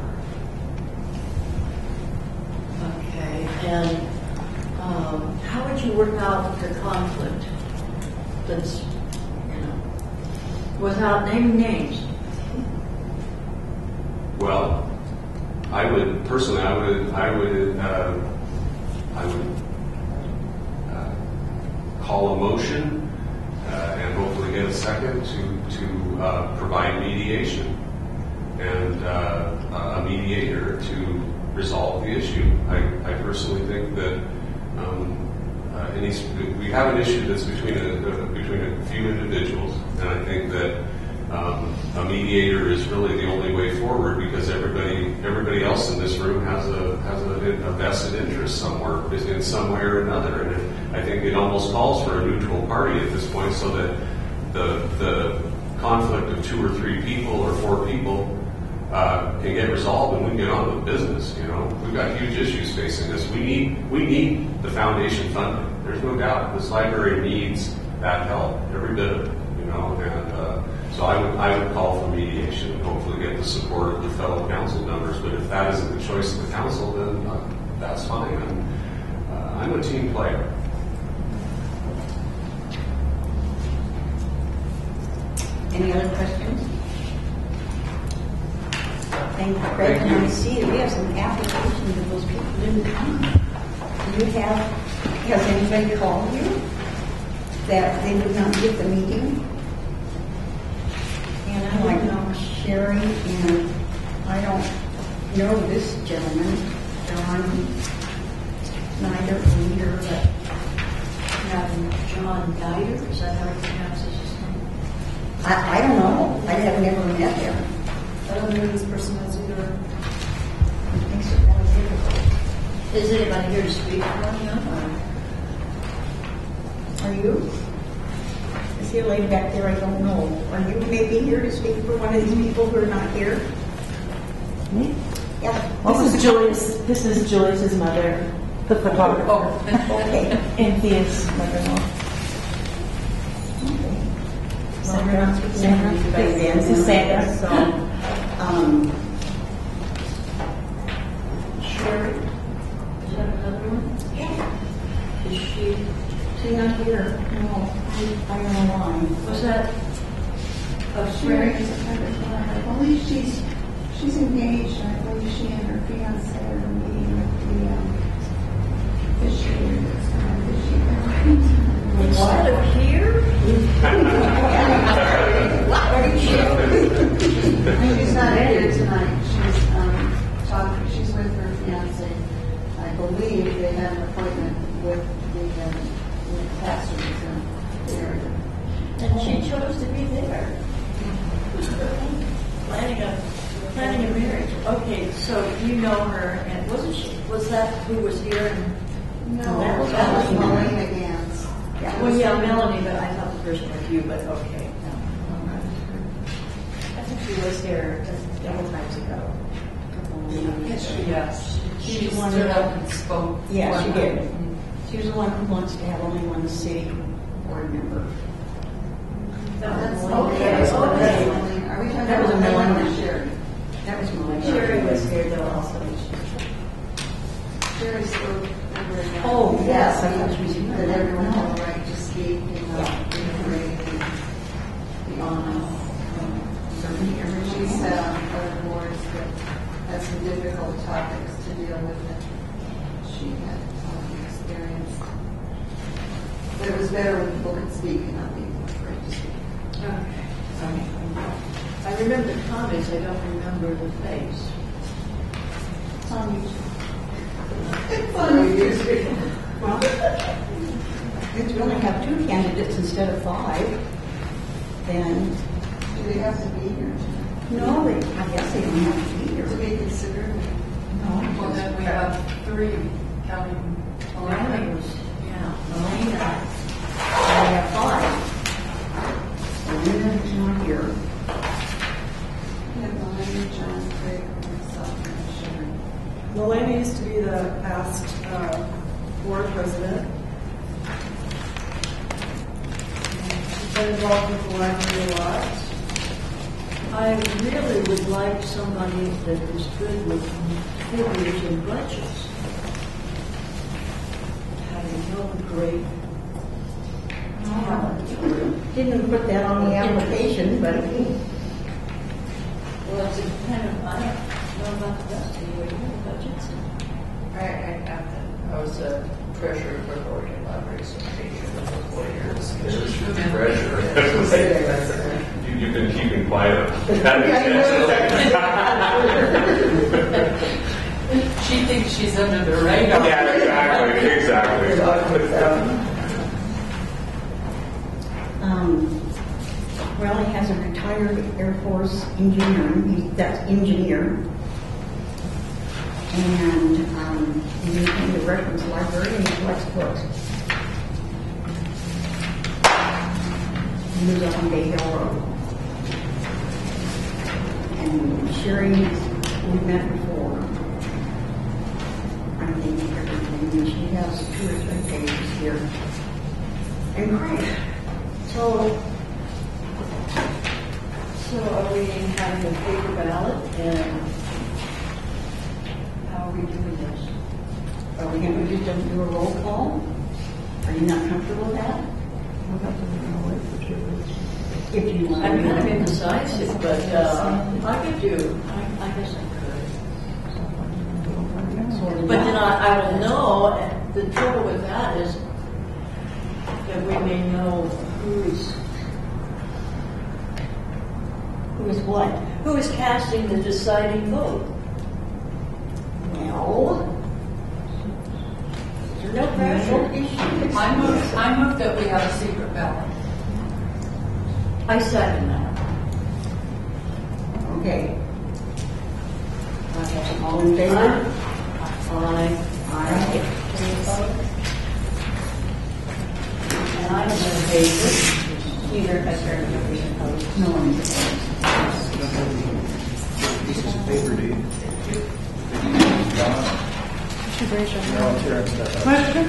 Okay, and how would you work out the conflict that's, without naming names? Well, I would call a motion and hopefully get a second to provide mediation and a mediator to resolve the issue. I personally think that we have an issue that's between a few individuals, and I think that a mediator is really the only way forward, because everybody else in this room has a vested interest somewhere, in some way or another, and I think it almost calls for a neutral party at this point, so that the conflict of 2 or 3 people or 4 people can get resolved and we can get on with business. You know, we've got huge issues facing us. We need the foundation funding. There's no doubt this library needs that help, every bit of it. You know, and so I would call for mediation and hopefully get the support of the fellow council members. But if that isn't the choice of the council, then that's fine. I'm a team player. Any other questions? And Greg, and I see we have some applications of those people didn't come. Do you have, has anybody called you that they did not get the meeting? And I don't know Sherry, and I don't know this gentleman, John, neither leader, but John Geider, is that how he pronounces his name? I don't know. I have never met him. I don't know who this person is either. It makes it more difficult. Is anybody here to speak for him? Are you? Is he laid back there? I don't know. Are you maybe here to speak for one of these people who are not here? Me? Yeah. This is Julius's mother, the photographer. Oh, okay. And Thea's mother-in-law. So we're not speaking to anybody then. This is Sandra. So, Sherry? Is that another one? yeah. Is she? She's not here. No, I don't know why. Was that Sherry is a friend of mine. I believe she's engaged. I believe she and her fiance are meeting with the officiator that's going to officiate. instead of here? She's not here tonight. She's with her fiance. I believe they had an appointment with the pastors in the area. And she chose to be there. Planning a marriage. Okay, so you know her, and was that who was here? No, that was Melanie Gans. Well, yeah, Melanie, but I thought the person was you, but okay. I think she was here a couple times ago. Yes. She She's the one stood that- up and spoke. Yeah, she did. She was the one who wants to have only one city board member. That's Okay. Are we talking That was a about Melanie Melanie. or Sherry? That was Melanie. Sherry was here though also. Sherry spoke. Oh, yes, I thought she was That everyone had the right to speak and be honest. She said on other boards that had some difficult topics to deal with that she had experienced. But it was better when people could speak and not be afraid to speak. Okay. I remember the comments, I don't remember the face. It's on YouTube. It's on YouTube. Well, if you only have 2 candidates instead of 5, then Do they have to be here no, I guess they don't have to be to here. be considered? No. Well, then we have 3 counting Melanie Melanie. was, yeah. Melina, I have 5. Melina is not here. We have Melanie, John, Craig, myself, and Sherry. Melania used to be the past board president. She's been involved with the library a lot. I really would like somebody that is good with figures and budgets. Having no great talent. Didn't put that on the application, but Well, it's kind of, I don't know about the rest of you, budgets. I was a treasurer for the Oregon Library Association for 4 years. Treasure. You've been keeping quiet. She thinks she's under the radar. Yeah, exactly. Well, he has a retired Air Force engineer. That's engineer. And he's in the reference library and he collects books. He lives up on Bay Hill Road. And Sherry, we met before. I'm thinking everything, and she has 2 or 3 pages here. And Craig. So are we having a paper ballot, and how are we doing this? Are we going to just do a roll call? Are you not comfortable with that? If you want. I'm kind of indecisive, but I could do, I guess I could. But then I will know, and the trouble with that is that we may know who is what? Who is casting the deciding vote? Well, there's no pressure. I move that we have a secret ballot. I second that. Okay. All in favor? Aye. Aye. And I'm in favor. Either if I start with opposed. No one is opposed. Piece of paper, do you? Question?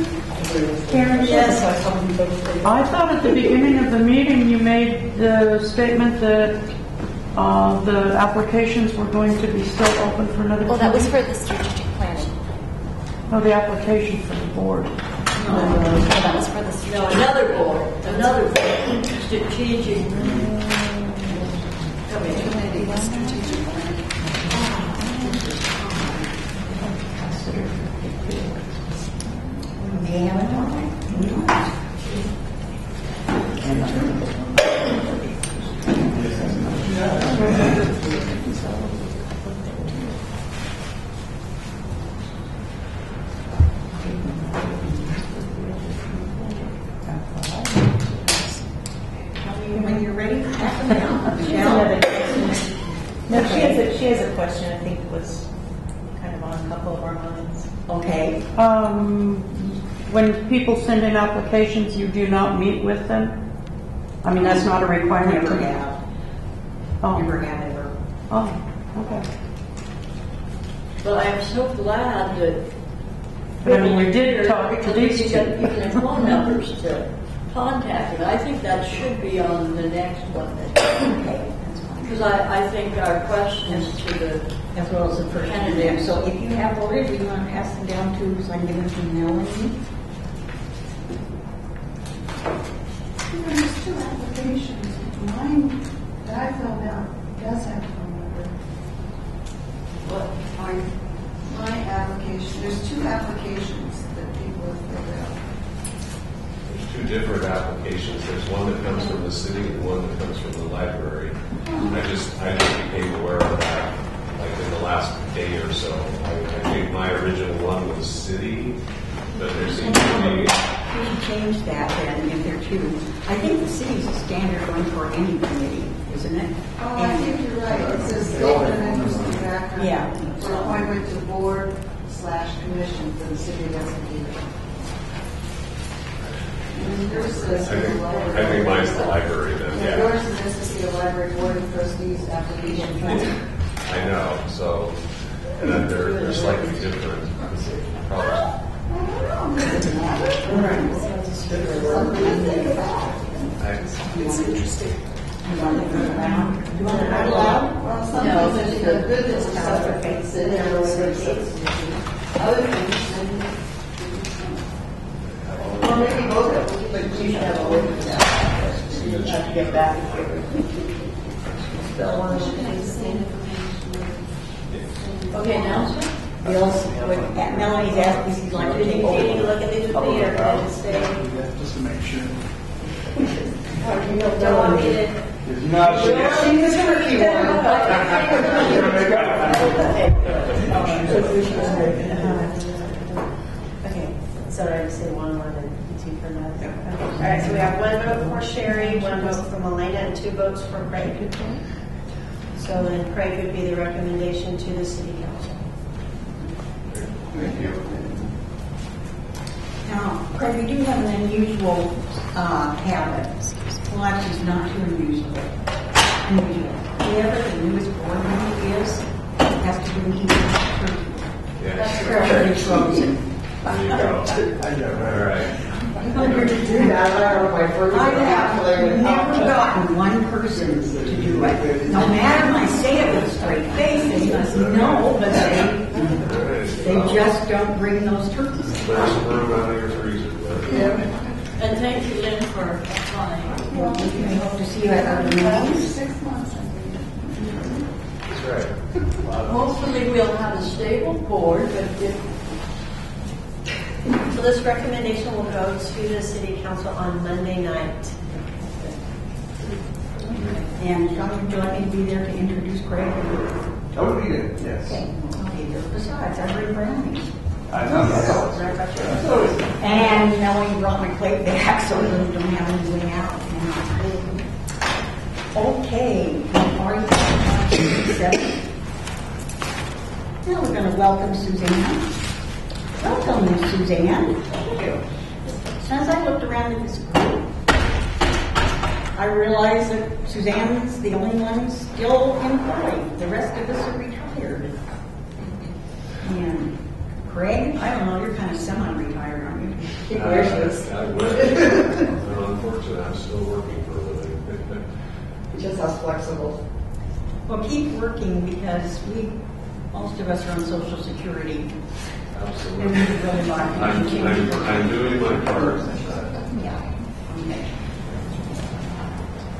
Karen? Yes. I thought at the beginning of the meeting you made the statement that the applications were going to be still open for another. Well, that was for the strategic planning. No, the application for the board. No, that was for the no, another board, strategic committee. May I have a comment? When you're ready, ask them now. No, she has a question I think was kind of on a couple of our minds. Okay. When people send in applications, you do not meet with them? I mean, that's not a requirement. Never have. Oh. Never have ever. Oh, okay. But I'm so glad that. But I mean, you did talk to these you two. got even phone numbers to contact, and I think that should be on the next one. Okay. Because I think our questions to the As well as the first candidate. So if you have voted, do you want to pass them down to, so I can give them to Melanie? There's 2 applications. Mine that I filled out does have a phone number. what are My application, there's 2 applications that people have filled out. There's 2 different applications. There's one that comes from the city and one that comes from the library. I just became aware of that like in the last day or so. I think my original one was city, but there seems to be. We should change that then if there are 2. I think the city's a standard one for any committee, isn't it? Oh, I think you're right. It says statement of interest and background. Yeah. For appointment to board/commission for the city of Escondido. And yours says I think mine's the library then. and Yeah. yours is Mississippi Library Board of Trustees application form. I know. So, and then they're slightly different. Probably. It's interesting. You want to go around? You want to read aloud? Well, some things are good that the suffragettes in there, other things, or maybe both of them, but you should have a look at that. You have to get back and okay now? Bill's, Melanie's asked me if you'd like to take over. Look at these with me, or can I just stay? Just to make sure. Or you don't want me to? If not, She was her Okay, so I just say one more, then 2 for another. All right, so we have 1 vote for Sherry, 1 vote for Melena, and 2 votes for Craig. So then Craig would be the recommendation to the city council. Thank you. Now, Craig, we do have an unusual habit. Well, actually, it's not too unusual. whoever the newest board member is, has to bring each turkey. Yes. Preferably frozen. There you go. All right. I'm going to do that. I don't know my first I have never gotten one person to do it. No matter I say it with a straight face, they must know, but they just don't bring those turkeys. There's some room out of your freezer. And thank you, Lynn, for applying. Well, we hope to see you at other meetings. 6 months. That's right. Hopefully, we'll have a stable board, but if So this recommendation will go to the city council on Monday night. And Sean, would you like me to be there to introduce Craig? Oh, we did, yes. Okay, I'll be there. Besides, I bring brownies. I know. Sorry about you. And now you brought my plate back, so we don't have any way out. Okay, are you set? Now we're going to welcome Suzanne. Welcome, Suzanne. Thank you. As I looked around at this group, I realized that Suzanne's the only one still employed. The rest of us are retired. And Craig, I don't know, you're kind of semi-retired, aren't you? Unfortunately, I'm still working for a living. Just us flexible. Well, keep working because most of us are on Social Security. Absolutely. And we really like to continue. I'm doing my part. Yeah.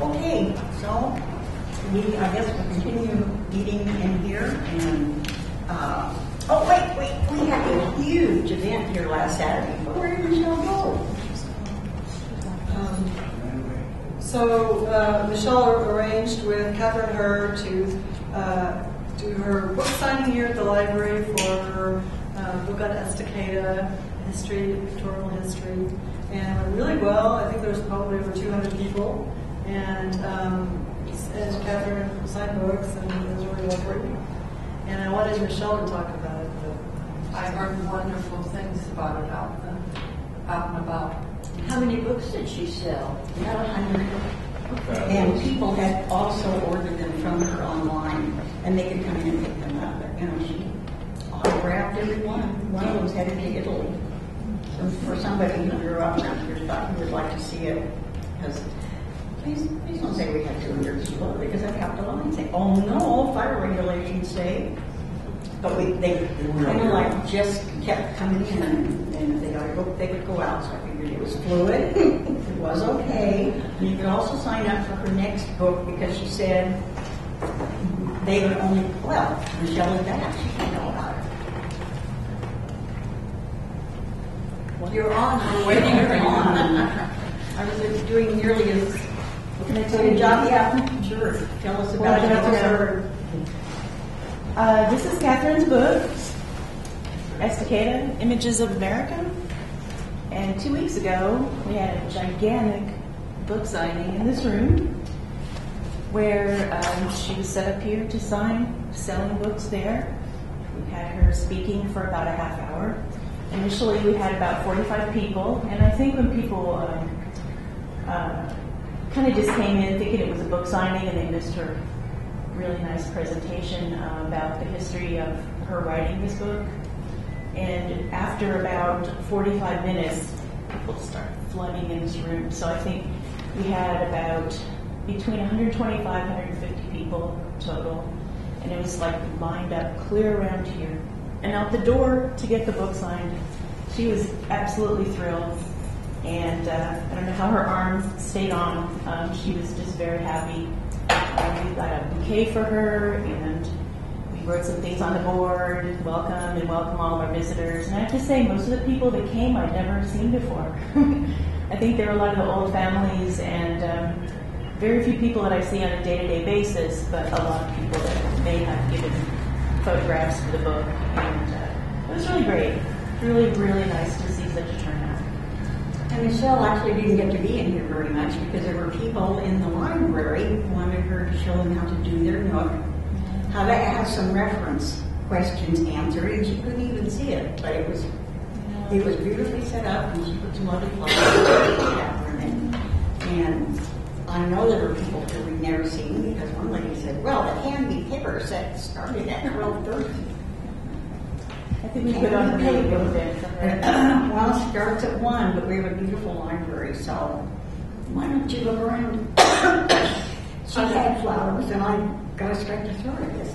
Okay, so I guess we'll continue meeting in here and wait, we had a huge event here last Saturday. Where did Michelle go? So Michelle arranged with Catherine Herr to do her book signing here at the library for her book on Estacada history, pictorial history, and it went really well. I think there was probably over 200 people, and Catherine signed books, and it was really lovely. And I wanted Michelle to talk about it. I heard wonderful things about it out and about. how many books did she sell? About 100. And people had also ordered them from her online, and they could come in and pick them up. But, she autographed every one. One of them's headed to Italy. So for somebody who grew up around here, thought he would like to see it, because please don't say we have 200 people, because I'd have to lie and say, oh no, fire regulations say. But they kind of like just kept coming in, and if they got a book, they would go out. So I figured it was fluid. It was okay. And you could also sign up for her next book, because she said they would only, Michelle is back. She can know about it. You're on. I'm waiting for you. I was doing nearly as good job. Yeah, sure. Tell us about it. This is Catherine's book, Estacada, Images of America. And 2 weeks ago, we had a gigantic book signing in this room where she was set up here to sign, selling books there. We had her speaking for about a half hour. Initially, we had about 45 people, and I think when people kind of just came in thinking it was a book signing and they missed her really nice presentation about the history of her writing this book. And after about 45 minutes, people started flooding in this room. So I think we had about between 125, 150 people total. And it was like lined up clear around here. And out the door to get the book signed. She was absolutely thrilled. And I don't know how her arm stayed on. She was just very happy. We got a bouquet for her, and we wrote some things on the board, welcome all of our visitors. And I have to say, most of the people that came I'd never seen before. I think there were a lot of the old families, and very few people that I see on a day-to-day basis, but a lot of people that may have given photographs for the book. And it was really great. Really, really nice to see such a turnout. And Michelle actually didn't get to be in here very much because there were people in the library who wanted her to show them how to do their nook, how to have some reference questions answered, and she couldn't even see it. But it was beautifully set up, and she put some lovely flowers in. And I know there are people that we've never seen, because one lady said, well, the Canby Paper set started at 12:30. I think we put on a really good event for her. Well, it starts at 1, but we have a beautiful library, so why don't you look around? She had flowers, and I got a straight to throw at this.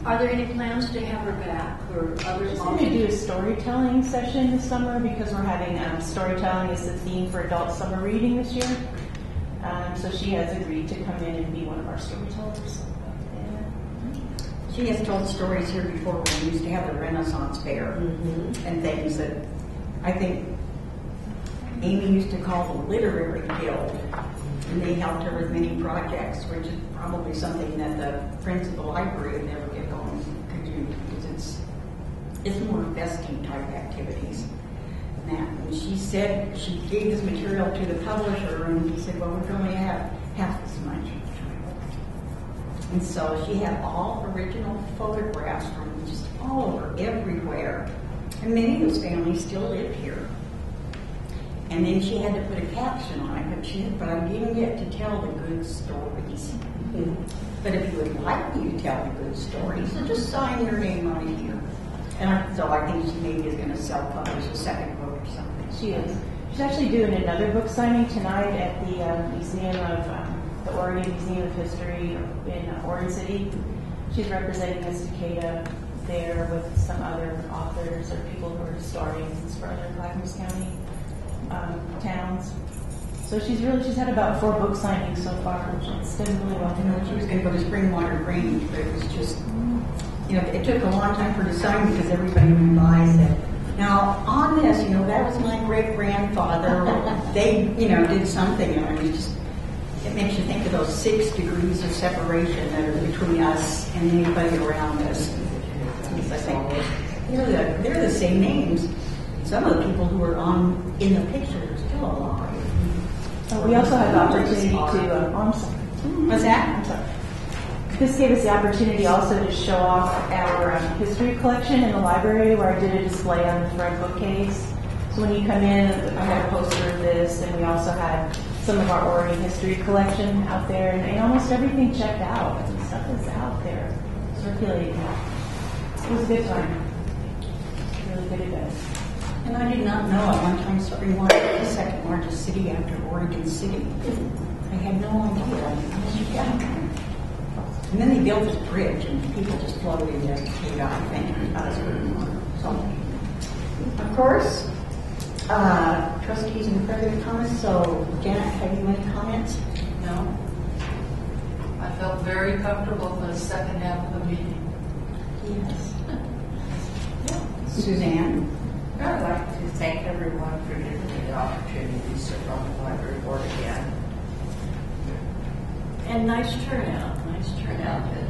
Are there any plans to have her back or other? We're going to do a storytelling session this summer because we're having storytelling as the theme for adult summer reading this year. So she has agreed to come in and be one of our storytellers. She has told stories here before when we used to have the Renaissance Fair and things that I think Amy used to call the Literary Guild. And they helped her with many projects, which is probably something that the Friends of the Library, if they ever get going, could do, because it's more festive type activities. And she said, she gave this material to the publisher, and he said, well, we're going to have half as much. And so she had all original photographs from just all over, everywhere. And many of those families still live here. And then she had to put a caption on it, but I didn't get to tell the good stories. But if you would like me to tell the good stories, so just sign your name on it here. And so I think she maybe is going to self-publish a second book or something. She is. She's actually doing another book signing tonight at the Museum of, the Oregon Museum of History in Oregon City. She's representing Miss Takeda there with some other authors or people who are historians for other Clackamas County towns. So she's had about 4 book signings so far. It's been really well. She was going to go to Springwater Grange, but it was just, it took a long time for her to sign because everybody realized that. Now, on this, that was my great-grandfather. They, did something, and it was just, it makes you think of those 6 degrees of separation that are between us and anybody around us. I think they're the same names. Some of the people who are in the picture are still alive. We also had the opportunity to, I'm sorry. What's that? I'm sorry. This gave us the opportunity also to show off our history collection in the library, where I did a display on the front bookcase. So when you come in, I had a poster of this, and we also had some of our Oregon history collection out there, and almost everything checked out. The stuff was out there, circulating. It was a good time. Really good event. And I did not know at one time Springwater was the second largest city after Oregon City. I had no idea. And then they built this bridge, and people just floated into Takeda, I think. That was pretty wonderful. Of course, trustees and further comments. So, Janet, have you any comments? No. I felt very comfortable in the second half of the meeting. Yes. Suzanne? I'd like to thank everyone for giving me the opportunity to serve on the library board again. And nice turnout. And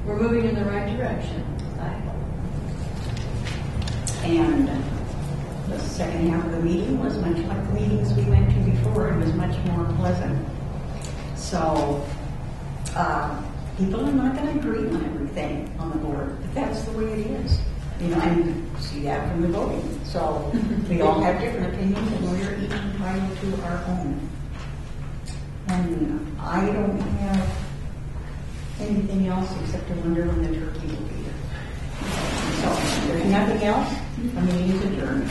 we're moving in the right direction, I hope. And the second half of the meeting was much like the meetings we went to before. It was much more pleasant. So, people are not going to agree on everything on the board, but that's the way it is. And you see that from the voting. So we all have different opinions, and we're each entitled to our own. And I don't have anything else except to wonder when the turkey will be here. So if there's nothing else, the meeting is adjourned.